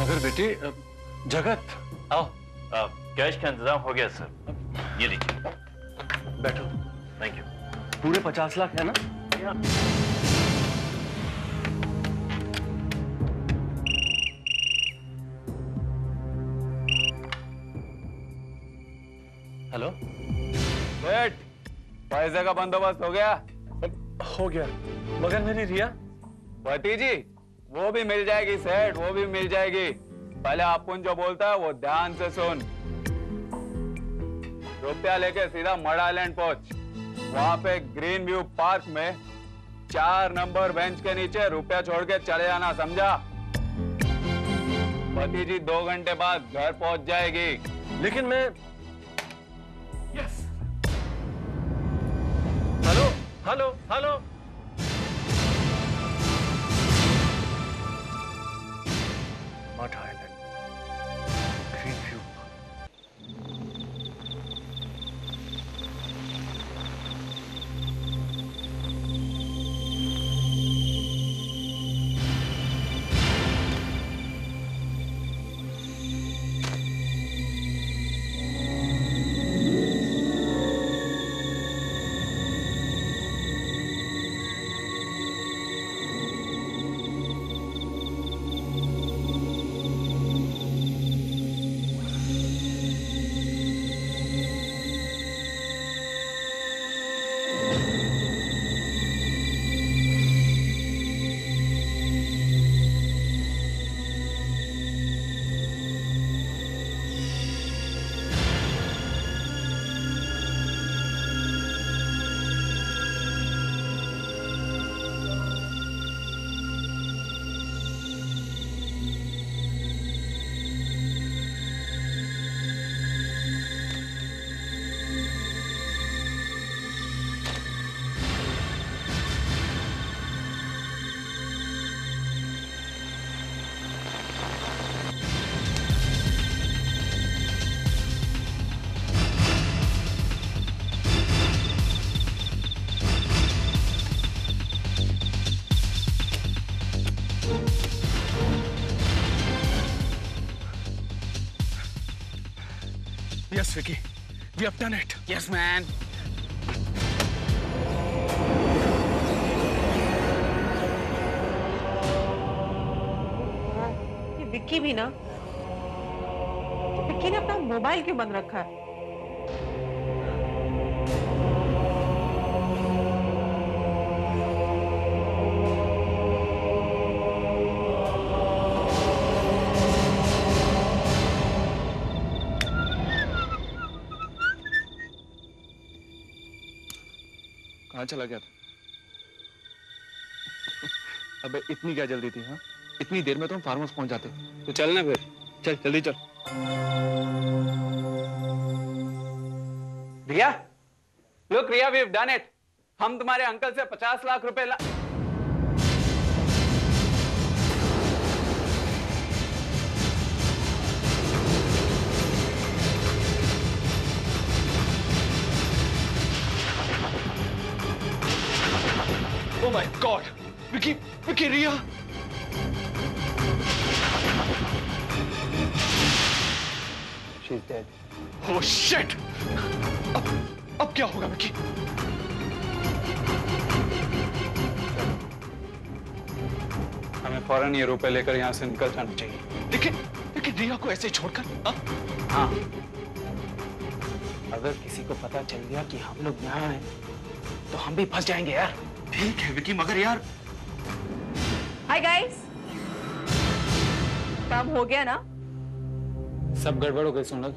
मगर बेटी, जगत आओ। कैश का इंतजाम हो गया सर, ये लीजिए। बैठो। Thank you. पूरे 50 लाख है ना? हेलो सेठ, पैसे का बंदोबस्त हो गया? हो गया, मगर मेरी रिया? भतीजी वो भी मिल जाएगी सेठ, वो भी मिल जाएगी। पहले अपुन जो बोलता है वो ध्यान से सुन। रुपया लेके सीधा मड आइलैंड पहुंच। वहां पे ग्रीन व्यू पार्क में 4 नंबर बेंच के नीचे रुपया छोड़ के चले जाना, समझा? भतीजी 2 घंटे बाद घर पहुंच जाएगी। लेकिन मैं hello hello hello, mud island, green view. Yes, Vicky. We have done it. Yes, man. ये विक्की भी ना, विक्की ने अपना मोबाइल क्यों बंद रखा है? कहाँ चला गया था? अबे इतनी क्या जल्दी थी? हाँ, इतनी देर में तो हम फार्म हाउस पहुंच जाते। तो चल ना फिर, चल जल्दी चल। रिया, look Riya, we've done it. हम तुम्हारे अंकल से 50 लाख रुपए Oh my God! Vicky, Riya! She's dead. Oh shit! अब क्या होगा विकी? हमें फौरन ये रुपए लेकर यहाँ से निकल जाना चाहिए। लेकिन रिया को ऐसे छोड़कर? हाँ। अगर किसी को पता चल गया कि हम लोग यहाँ हैं, तो हम भी फंस जाएंगे यार। ठीक है विकी, मगर यार। हाय गाइस, काम हो गया ना? सब गड़बड़ हो गई सोनल।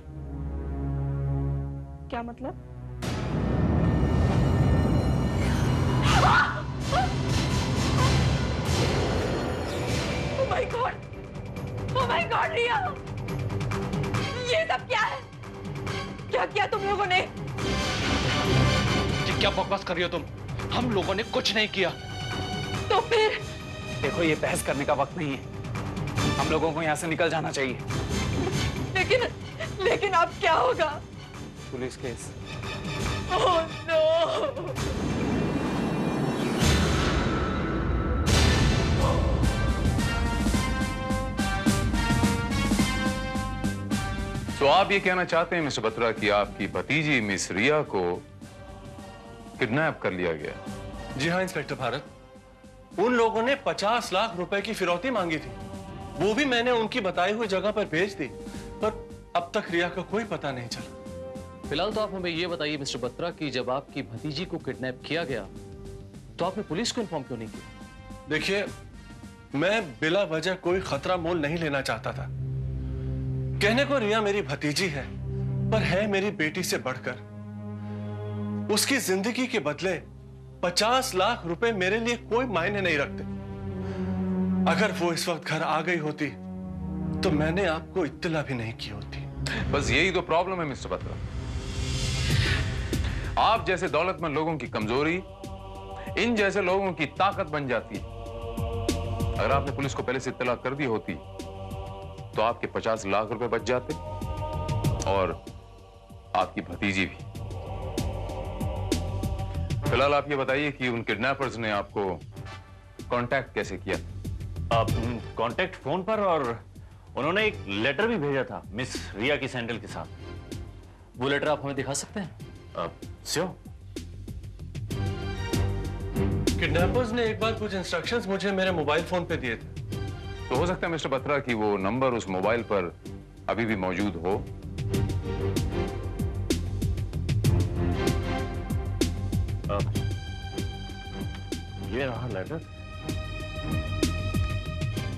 क्या मतलब? My god, oh my god Riya, ये सब क्या है? क्या किया तुम लोगों ने? क्या बकवास कर रही हो तुम? हम लोगों ने कुछ नहीं किया। तो फिर? देखो ये बहस करने का वक्त नहीं है, हम लोगों को यहाँ से निकल जाना चाहिए। लेकिन अब क्या होगा? Police case. Oh no. तो आप ये कहना चाहते हैं मिस्टर बत्रा कि आपकी भतीजी मिस रिया को किडनैप कर लिया गया? जी हाँ इंस्पेक्टर भारत, उन लोगों ने 50 लाख रुपए की फिरौती मांगी थी, वो भी मैंने उनकी बताई हुई जगह पर भेज दी, पर अब तक रिया का कोई पता नहीं चला। फिलहाल तो आप हमें यह बताइए मिस्टर बत्रा कि जब आपकी भतीजी को किडनैप किया गया तो आपने पुलिस को इन्फॉर्म क्यों नहीं किया? देखिए, मैं बिला वजह कोई खतरा मोल नहीं लेना चाहता था। कहने को रिया मेरी भतीजी है, पर है मेरी बेटी से बढ़कर। उसकी जिंदगी के बदले 50 लाख रुपए मेरे लिए कोई मायने नहीं रखते। अगर वो इस वक्त घर आ गई होती तो मैंने आपको इत्तला भी नहीं की होती। बस यही तो प्रॉब्लम है मिस्टर बत्रा, आप जैसे दौलतमंद लोगों की कमजोरी इन जैसे लोगों की ताकत बन जाती है। अगर आपने पुलिस को पहले से इत्तला कर दी होती तो आपके 50 लाख रुपए बच जाते और आपकी भतीजी भी। फिलहाल आप ये बताइए कि उन किडनैपर्स ने आपको कांटेक्ट कैसे किया? कांटेक्ट फोन पर, और उन्होंने एक लेटर भी भेजा था मिस रिया की सैंडल के साथ। वो लेटर आप हमें दिखा सकते हैं? श्योर। किडनैपर्स ने एक बार कुछ इंस्ट्रक्शंस मुझे मेरे मोबाइल फोन पे दिए थे। तो हो सकता है मिस्टर बत्रा कि वो नंबर उस मोबाइल पर अभी भी मौजूद हो। ये रहा लेटर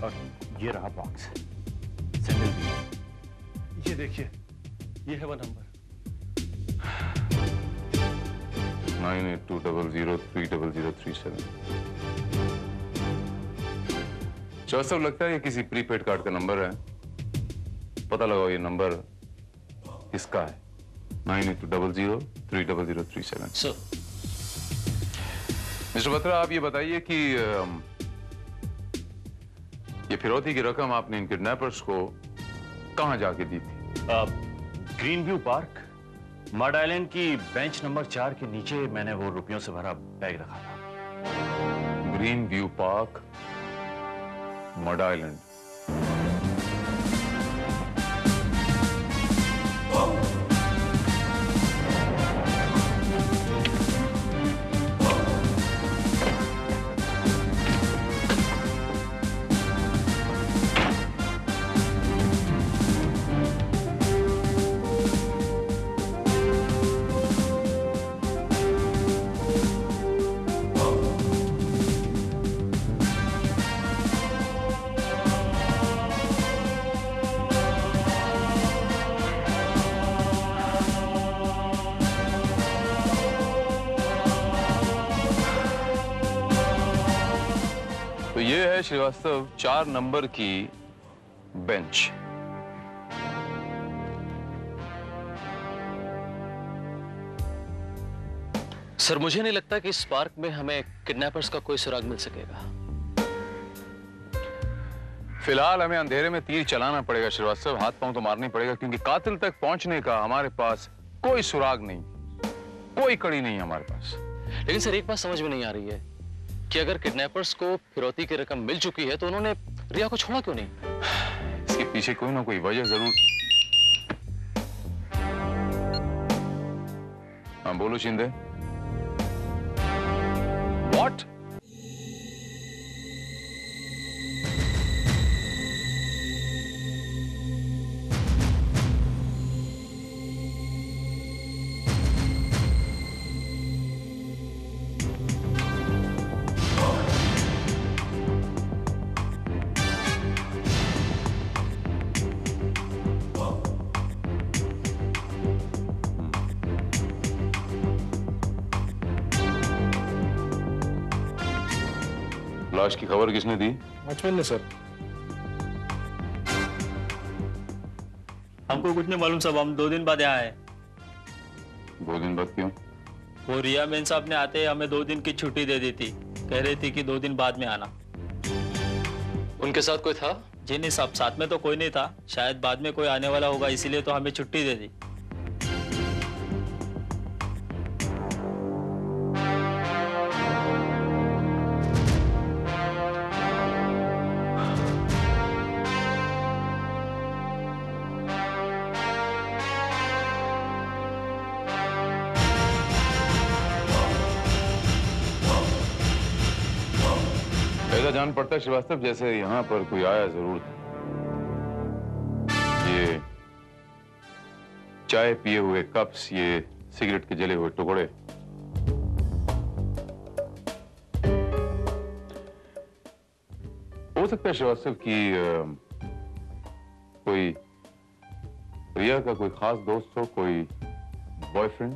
और ये रहा बॉक्स, सैंडल भी। ये देखिए, ये है वो नंबर। 9820030037। सब लगता है ये किसी प्रीपेड कार्ड का नंबर है। पता लगाओ ये नंबर किसका है। 9820030037। सर मिस्टर बत्रा, आप ये बताइए कि ये फिरौती की रकम आपने इन किडनैपर्स को कहां जाके दी थी? Green view park, mud island की बेंच नंबर 4 के नीचे मैंने वो रुपयों से भरा बैग रखा था। Green view park, mud island. तो ये है श्रीवास्तव 4 नंबर की बेंच। सर मुझे नहीं लगता कि इस पार्क में हमें किडनैपर्स का कोई सुराग मिल सकेगा। फिलहाल हमें अंधेरे में तीर चलाना पड़ेगा श्रीवास्तव, हाथ पांव तो मारना ही पड़ेगा, क्योंकि कातिल तक पहुंचने का हमारे पास कोई सुराग नहीं, कोई कड़ी नहीं हमारे पास। लेकिन सर एक बात समझ में नहीं आ रही है कि अगर किडनैपर्स को फिरौती की रकम मिल चुकी है तो उन्होंने रिया को छोड़ा क्यों नहीं? इसके पीछे कोई ना कोई वजह जरूर। हाँ बोलो शिंदे। व्हाट? लाश की खबर किसने दी? वॉचमैन ने सर। हमको कुछ नहीं मालूम साहब, हम 2 दिन बाद यहाँ आए। 2 दिन बाद क्यों? वो रिया मेन साहब ने आते हमें 2 दिन की छुट्टी दे दी थी, कह रही थी कि 2 दिन बाद में आना। उनके साथ कोई था? जी नहीं साहब, साथ में तो कोई नहीं था, शायद बाद में कोई आने वाला होगा, इसीलिए तो हमें छुट्टी दे दी। ऐसा जान पड़ता है श्रीवास्तव जैसे यहाँ पर कोई आया जरूर था। ये चाय पिए हुए कप्स, ये सिगरेट के जले हुए टुकड़े, हो सकता है श्रीवास्तव की कोई रिया का कोई खास दोस्त हो, कोई बॉयफ्रेंड।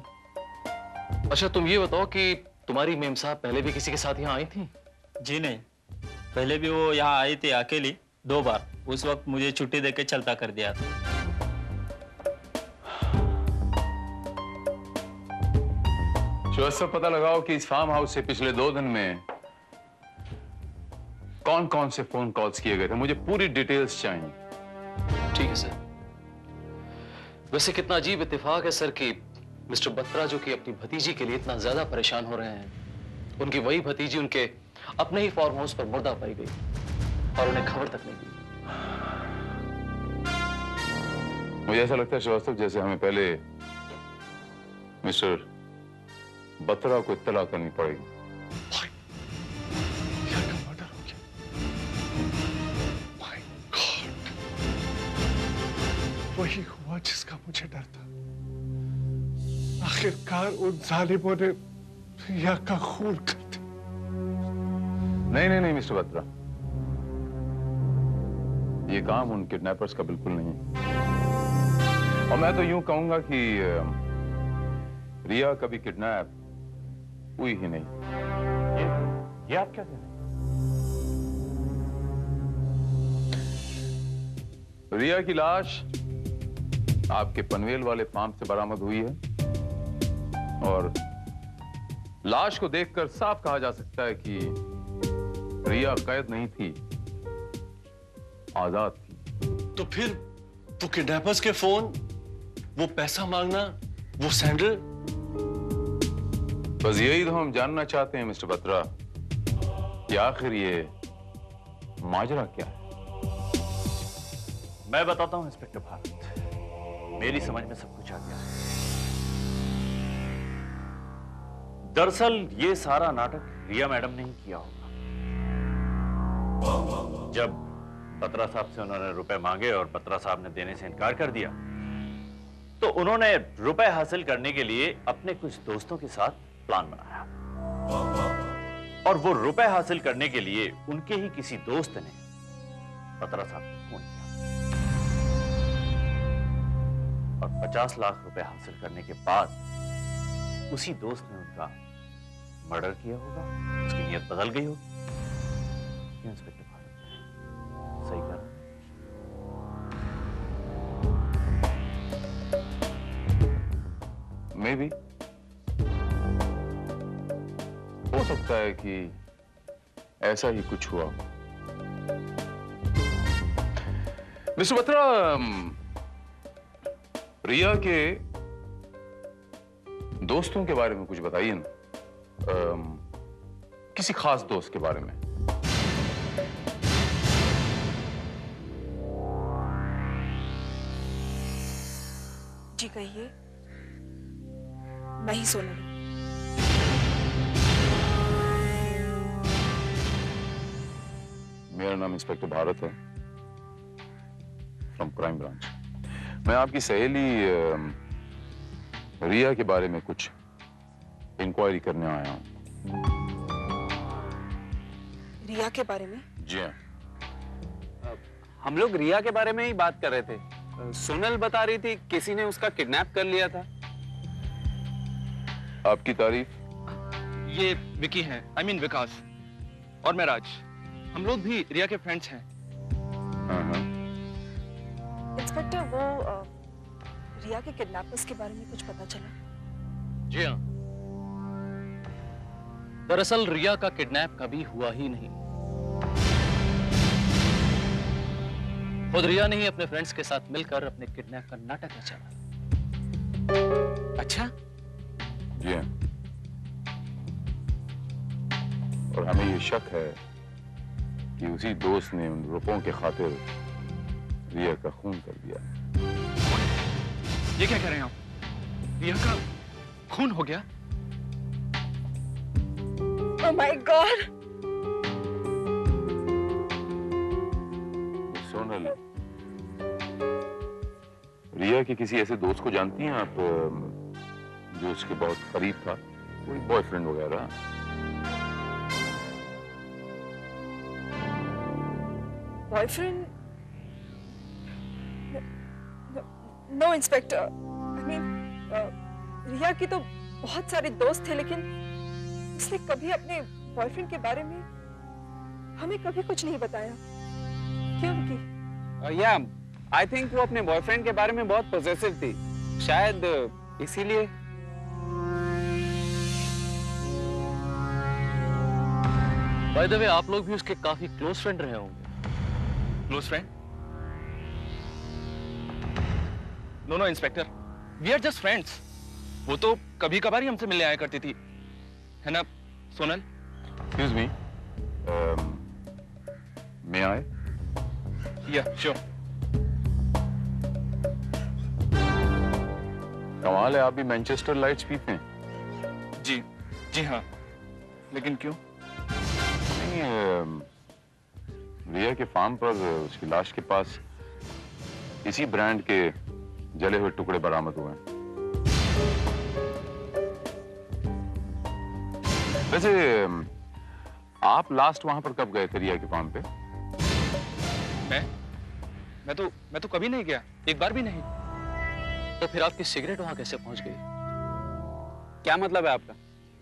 अच्छा तुम ये बताओ कि तुम्हारी मेम साहब पहले भी किसी के साथ यहाँ आई थी? जी नहीं, पहले भी वो यहाँ आई थी अकेली 2 बार, उस वक्त मुझे छुट्टी देके चलता कर दिया था। श्रीवास्तव पता लगाओ कि इस फार्म हाउस से पिछले 2 दिन में कौन कौन से फोन कॉल्स किए गए थे, मुझे पूरी डिटेल्स चाहिए। ठीक है सर। वैसे कितना अजीब इत्तेफाक है सर कि मिस्टर बत्रा जो कि अपनी भतीजी के लिए इतना ज्यादा परेशान हो रहे हैं, उनकी वही भतीजी उनके अपने ही फार्म हाउस पर मुर्दा पाई गई और उन्हें खबर तक नहीं दी। मुझे ऐसा लगता है श्रीवास्तव जैसे हमें पहले मिस्टर बत्रा को इत्तला करनी पड़ेगी। वही हुआ जिसका मुझे डर था। आखिरकार उन जालिमों ने रिया का खून कर दिया। नहीं मिस्टर बत्रा, ये काम उन किडनैपर्स का बिल्कुल नहीं है। और मैं तो यूं कहूंगा कि रिया कभी किडनैप हुई ही नहीं। ये आप क्या कह रहे हैं? रिया की लाश आपके पनवेल वाले फार्म से बरामद हुई है और लाश को देखकर साफ कहा जा सकता है कि रिया कैद नहीं थी, आजाद थी। तो फिर वो किडनैपर्स के फोन, वो पैसा मांगना, वो सैंडल, बस यही तो हम जानना चाहते हैं मिस्टर बत्रा कि आखिर ये माजरा क्या है। मैं बताता हूं इंस्पेक्टर भारत, मेरी समझ में सब कुछ आ गया है। दरअसल ये सारा नाटक रिया मैडम ने ही किया होगा। जब बत्रा साहब से उन्होंने रुपए मांगे और बत्रा साहब ने देने से इनकार कर दिया, तो उन्होंने रुपए हासिल करने के लिए अपने कुछ दोस्तों के साथ प्लान बनाया और वो रुपए हासिल करने के लिए उनके ही किसी दोस्त ने बत्रा साहब को फोन किया और 50 लाख रुपए हासिल करने के बाद उसी दोस्त ने उनका मर्डर किया होगा, उसकी नीयत बदल गई होगी। इंस्पेक्टर भारत सही कहा। मे बी हो सकता है कि ऐसा ही कुछ हुआ। मिस्टर बत्रा, रिया के दोस्तों के बारे में कुछ बताइए ना, किसी खास दोस्त के बारे में। जी कहिए, मैं ही सोनल। मेरा नाम इंस्पेक्टर भारत है, फ्रॉम क्राइम ब्रांच। मैं आपकी सहेली रिया के बारे में कुछ इंक्वायरी करने आया हूं। रिया के बारे में? जी हाँ। हम लोग रिया के बारे में ही बात कर रहे थे। सोनल बता रही थी किसी ने उसका किडनैप कर लिया था। आपकी तारीफ? ये विकी है, I mean विकास, और मैं राज। हम लोग भी रिया के फ्रेंड्स हैं। इंस्पेक्टर, वो रिया के किडनैपर्स के बारे में कुछ पता चला? जी हाँ, दरअसल रिया का किडनैप कभी हुआ ही नहीं। खुद रिया ने ही अपने फ्रेंड्स के साथ मिलकर अपने किडनैप का नाटक रचा। अच्छा? जी हाँ। और हमें ये शक है कि उसी दोस्त ने उन रुपयों के खातिर रिया का खून कर दिया। ये क्या कह रहे हैं आप? रिया का खून हो गया? Oh my God! सोनल, रिया के किसी ऐसे दोस्त को जानती हैं आप जो उसके बहुत करीब था, कोई बॉयफ्रेंड वगैरह? Boyfriend? No inspector, I mean Riya की तो बहुत सारे दोस्त थे, लेकिन उसने कभी अपने बॉयफ्रेंड के बारे में हमें कभी कुछ नहीं बताया। क्यों की? या आई थिंक वो अपने बॉयफ्रेंड के बारे में बहुत पॉजिटिव थी, शायद इसीलिए। बाय द वे, आप लोग भी उसके काफी क्लोज फ्रेंड रहे होंगे। Close friend? No inspector, we are just friends. वो तो कभी कभार ही हमसे मिलने आया करती थी, है ना Sonal? Excuse me, may I? Yeah, sure. कमाल है, आप भी मैनचेस्टर लाइट्स पीते हैं? जी हाँ, लेकिन क्यों? नहीं, रिया के फार्म पर उसकी लाश के पास इसी ब्रांड के जले हुए टुकड़े बरामद हुए हैं। वैसे आप लास्ट वहां पर कब गए थे रिया के फार्म पे? मैं तो कभी नहीं गया, एक बार भी नहीं। तो फिर आपकी सिगरेट वहां कैसे पहुंच गई? क्या मतलब है आपका?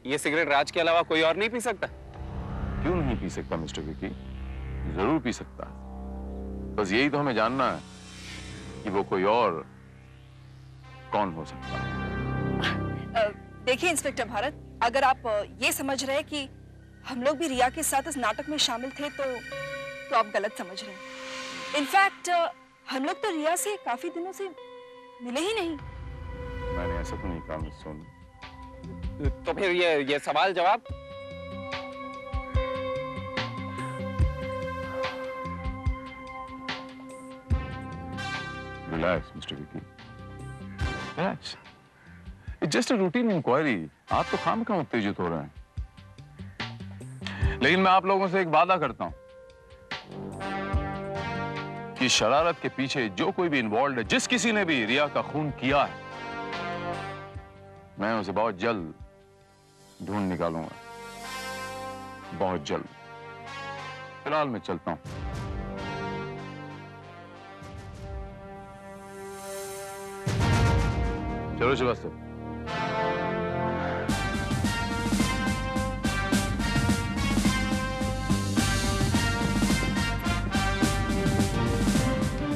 ये सिगरेट राज के अलावा कोई और नहीं पी सकता? क्यों नहीं पी सकता मिस्टर विकी? जरूर पी सकता है। बस यही तो हमें जानना है कि वो कोई और कौन हो सकता है। देखिए इंस्पेक्टर भारत, अगर आप ये समझ रहे हैं कि हम लोग भी रिया के साथ इस नाटक में शामिल थे तो आप गलत समझ रहे हैं। इनफैक्ट हम लोग तो रिया से काफी दिनों से मिले ही नहीं। मैंने ऐसा तो नहीं कहा मिस सोनी। तो फिर ये सवाल जवाब? Relax mister Vicky, relax. It's just a routine inquiry. आप तो खामखा उत्तेजित हो रहे हैं। लेकिन मैं आप लोगों से एक वादा करता हूं कि शरारत के पीछे जो कोई भी इन्वॉल्व है, जिस किसी ने भी रिया का खून किया है, मैं उसे बहुत जल्द ढूंढ निकालूंगा, बहुत जल्द। फिलहाल मैं चलता हूं। चलो श्रीवास्तव।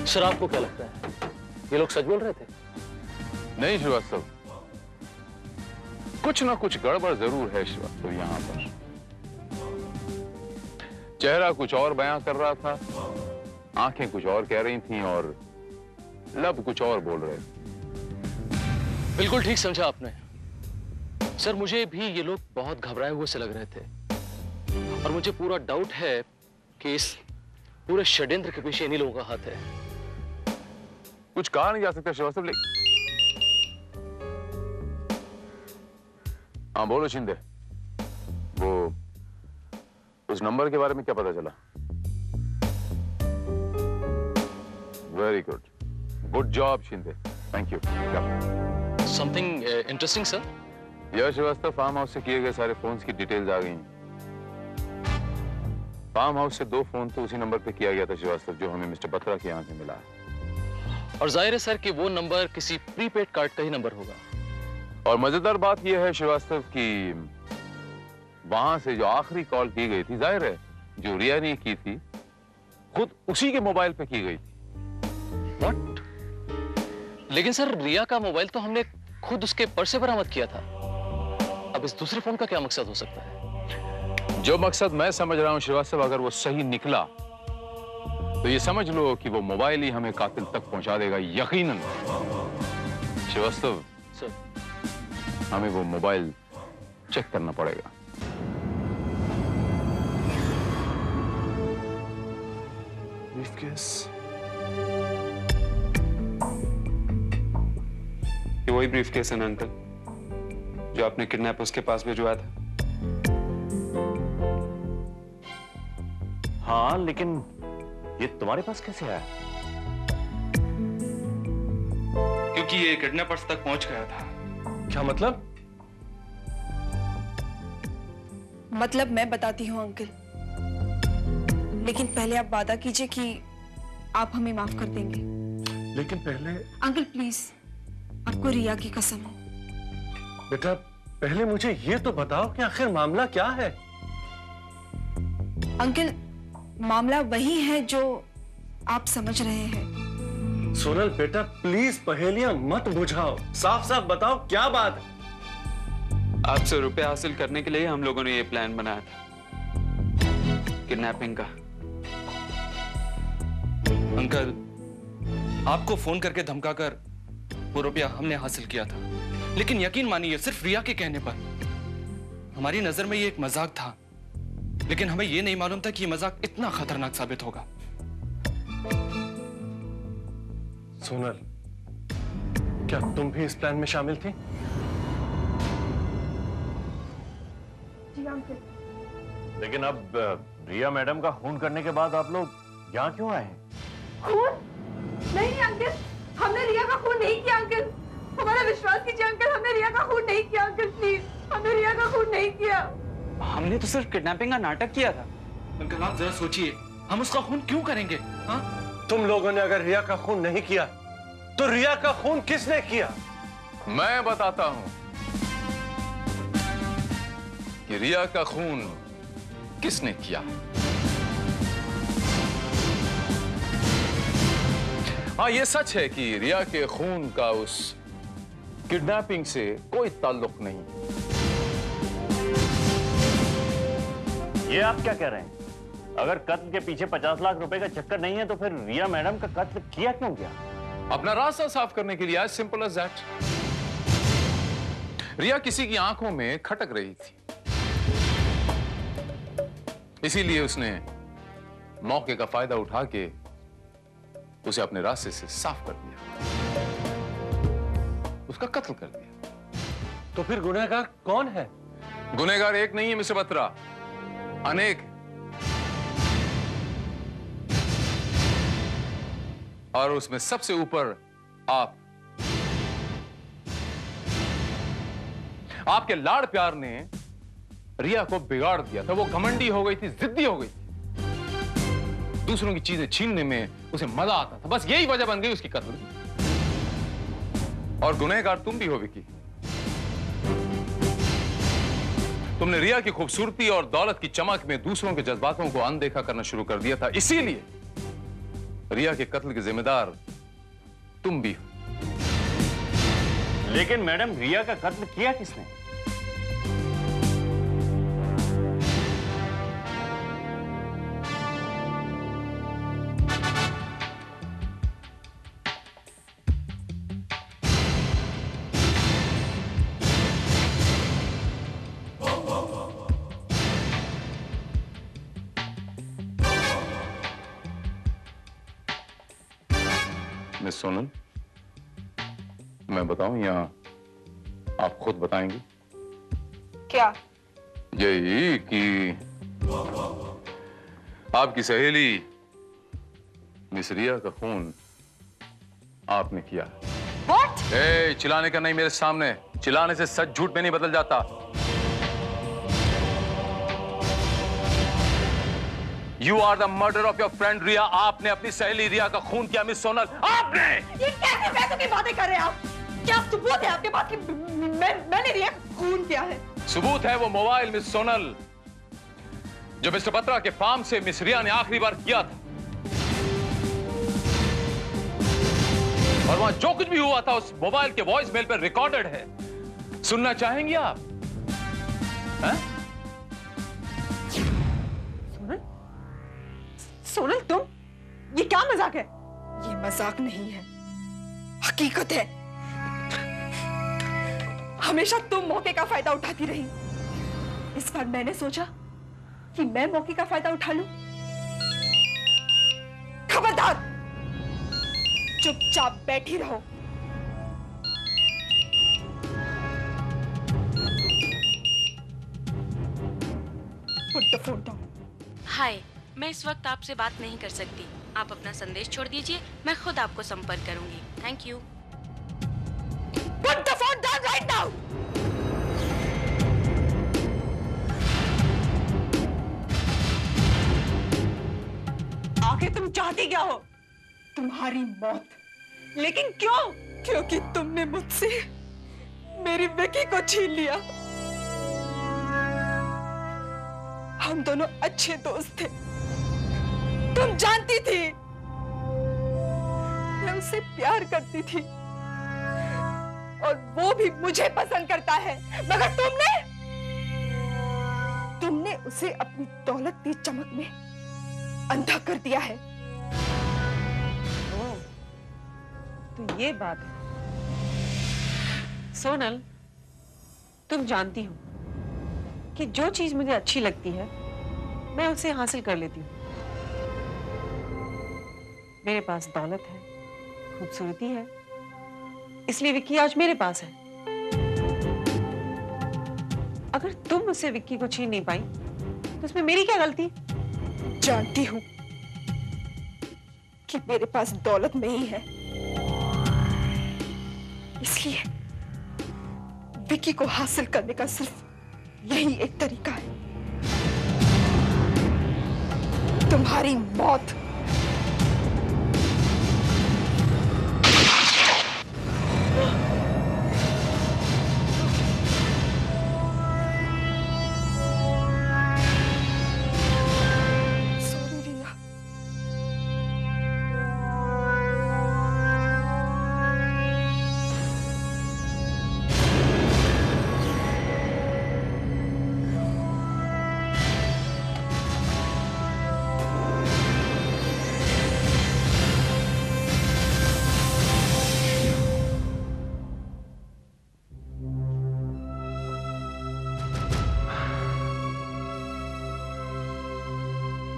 सर, आपको क्या लगता है, ये लोग सच बोल रहे थे? नहीं श्रीवास्तव, कुछ ना कुछ गड़बड़ जरूर है श्रीवास्तव। यहां पर चेहरा कुछ और बयां कर रहा था, आंखें कुछ और कह रही थीं और लब कुछ और बोल रहे थे। बिल्कुल ठीक समझा आपने। सर, मुझे भी ये लोग बहुत घबराए हुए से लग रहे थे और मुझे पूरा डाउट है कि इस पूरे षड्यंत्र के पीछे इन्हीं लोगों का हाथ है। कुछ कहा नहीं जा सकता श्रीवास्तव, हाँ बोलो शिंदे, वो उस नंबर के बारे में क्या पता चला? Very good, good job Shinde, thank you. Something interesting sir? Yash Srivastava, farm house से किए गए सारे फोन्स की डिटेल्स आ गई। फार्म हाउस से 2 फोन तो उसी नंबर पे किया गया था श्रीवास्तव, जो हमें मिस्टर बत्रा के यहाँ से मिला। और जाहिर है सर कि वो नंबर किसी प्रीपेड कार्ड का ही नंबर होगा। और मजेदार बात यह है श्रीवास्तव कि वहां से जो आखिरी कॉल की गई थी, जाहिर है जो रिया ने की थी, खुद उसी के मोबाइल पे की गई थी। What? लेकिन सर रिया का मोबाइल तो हमने खुद उसके पर्स से बरामद किया था। अब इस दूसरे फोन का क्या मकसद हो सकता है? जो मकसद मैं समझ रहा हूं श्रीवास्तव, अगर वो सही निकला तो ये समझ लो कि वो मोबाइल ही हमें कातिल तक पहुंचा देगा यकीनन। श्रीवास्तव सर, हमें वो मोबाइल चेक करना पड़ेगा। ब्रीफकेस। ये वही ब्रीफकेस है ना अंकल, जो आपने किडनैप उसके पास भिजवाया था? हाँ, लेकिन ये तुम्हारे पास कैसे आया? क्योंकि ये किडनैपर्स तक पहुंच गया था। क्या मतलब? मतलब मैं बताती हूँ अंकल, लेकिन पहले आप वादा कीजिए कि आप हमें माफ कर देंगे। लेकिन पहले अंकल प्लीज, आपको रिया की कसम हो। बेटा पहले मुझे ये तो बताओ कि आखिर मामला क्या है? अंकल मामला वही है जो आप समझ रहे हैं। सोनल बेटा प्लीज पहेलियां मत बुझाओ, साफ साफ बताओ क्या बात है। आपसे रुपए हासिल करने के लिए हम लोगों ने ये प्लान बनाया था, किडनैपिंग का। अंकल, आपको फोन करके धमकाकर वो रुपया हमने हासिल किया था, लेकिन यकीन मानिए सिर्फ रिया के कहने पर। हमारी नजर में ये एक मजाक था, लेकिन हमें ये नहीं मालूम था कि ये मजाक इतना खतरनाक साबित होगा। सोनल, क्या तुम भी इस प्लान में शामिल थी? जी अंकल। लेकिन अब रिया मैडम का खून करने के बाद आप लोग यहाँ क्यों आए हैं? खून? नहीं अंकल, हमने रिया का खून नहीं किया अंकल। हमारा विश्वास कीजिए अंकल, हमने रिया का खून नहीं किया अंकल, प्लीज। हमने रिया का खून नहीं किया। हमने तो सिर्फ किडनैपिंग का नाटक किया था। अंकल आप जरा सोचिए, हम उसका खून क्यों करेंगे? हाँ? तुम लोगों ने अगर रिया का खून नहीं किया तो रिया का खून किसने किया? मैं बताता हूं कि रिया का खून किसने किया। हाँ, ये सच है कि रिया के खून का उस किडनैपिंग से कोई ताल्लुक नहीं। ये आप क्या कह रहे हैं? अगर कत्ल के पीछे 50 लाख रुपए का चक्कर नहीं है तो फिर रिया मैडम का कत्ल किया क्यों गया? अपना रास्ता साफ करने के लिए, as simple as that। रिया किसी की आंखों में खटक रही थी, इसीलिए उसने मौके का फायदा उठा के उसे अपने रास्ते से साफ कर दिया, उसका कत्ल कर दिया। तो फिर गुनहगार कौन है? गुनहगार एक नहीं है मिस्टर बत्रा, अनेक। और उसमें सबसे ऊपर आपके लाड़ प्यार ने रिया को बिगाड़ दिया था। वो घमंडी हो गई थी, जिद्दी हो गई थी, दूसरों की चीजें छीनने में उसे मजा आता था। बस यही वजह बन गई उसकी कत्ल की। और गुनहगार तुम भी हो विकी। तुमने रिया की खूबसूरती और दौलत की चमक में दूसरों के जज्बातों को अनदेखा करना शुरू कर दिया था, इसीलिए रिया के कत्ल के जिम्मेदार तुम भी हो। लेकिन मैडम, रिया का कत्ल किया किसने? मिस सोनल, मैं बताऊं या आप खुद बताएंगी? क्या? यही कि आपकी सहेली मिस रिया का खून आपने किया। What? चिल्लाने का नहीं मेरे सामने। चिल्लाने से सच झूठ में नहीं बदल जाता। You are the murder of your friend रिया। आपने अपनी सहेली रिया का खून किया मिस सोनल, आपने। ये कैसे पैसों की बातें कर रहे हैं आप? क्या सबूत है आपके पास कि मैंने रिया का खून किया है? सबूत है वो मोबाइल मिस सोनल जो मिस्टर बत्रा के फार्म से मिस रिया ने आखिरी बार किया था। और वहां जो कुछ भी हुआ था उस मोबाइल के वॉइस मेल पर रिकॉर्डेड है। सुनना चाहेंगे आप? हैं? सोनल, तुम, ये क्या मजाक है? ये मजाक नहीं है, हकीकत है। हमेशा तुम मौके का फायदा उठाती रही। इस बार मैंने सोचा कि मैं मौके का फायदा उठा लूं। खबरदार, चुपचाप बैठी रहो। Put the phone down. हाय, मैं इस वक्त आपसे बात नहीं कर सकती। आप अपना संदेश छोड़ दीजिए, मैं खुद आपको संपर्क करूंगी। Thank you. Put the phone down right now. आखिर तुम चाहती क्या हो? तुम्हारी मौत। लेकिन क्यों? क्योंकि तुमने मुझसे मेरी विकी को छीन लिया। हम दोनों अच्छे दोस्त थे। तुम जानती थी मैं उससे प्यार करती थी और वो भी मुझे पसंद करता है, मगर तुमने उसे अपनी दौलत की चमक में अंधा कर दिया है। तो ये बात है। सोनल, तुम जानती हो कि जो चीज मुझे अच्छी लगती है मैं उसे हासिल कर लेती हूँ। मेरे पास दौलत है, खूबसूरती है, इसलिए विक्की आज मेरे पास है। अगर तुम मुझसे विक्की को छीन नहीं पाई तो उसमें मेरी क्या गलती? जानती हूं कि मेरे पास दौलत नहीं है, इसलिए विक्की को हासिल करने का सिर्फ यही एक तरीका है, तुम्हारी मौत।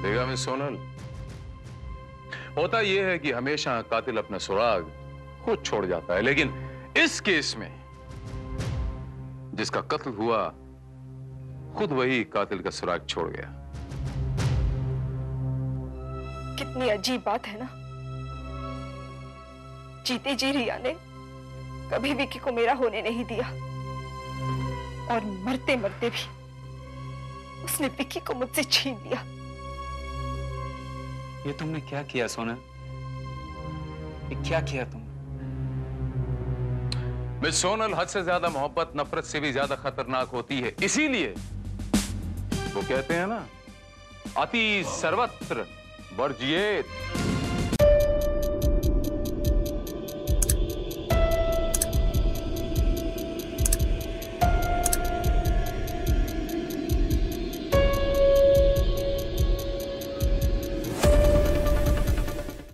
देखा मिस सोनल, होता यह है कि हमेशा कातिल अपना सुराग खुद छोड़ जाता है, लेकिन इस केस में जिसका कत्ल हुआ खुद वही कातिल का सुराग छोड़ गया। कितनी अजीब बात है ना, जीते जी रिया ने कभी विक्की को मेरा होने नहीं दिया और मरते मरते भी उसने विक्की को मुझसे छीन लिया। ये तुमने क्या किया सोनल? ये क्या किया तुमने? मिस सोनल, हद से ज्यादा मोहब्बत नफरत से भी ज्यादा खतरनाक होती है, इसीलिए वो कहते हैं ना, अति सर्वत्र वर्जियेत।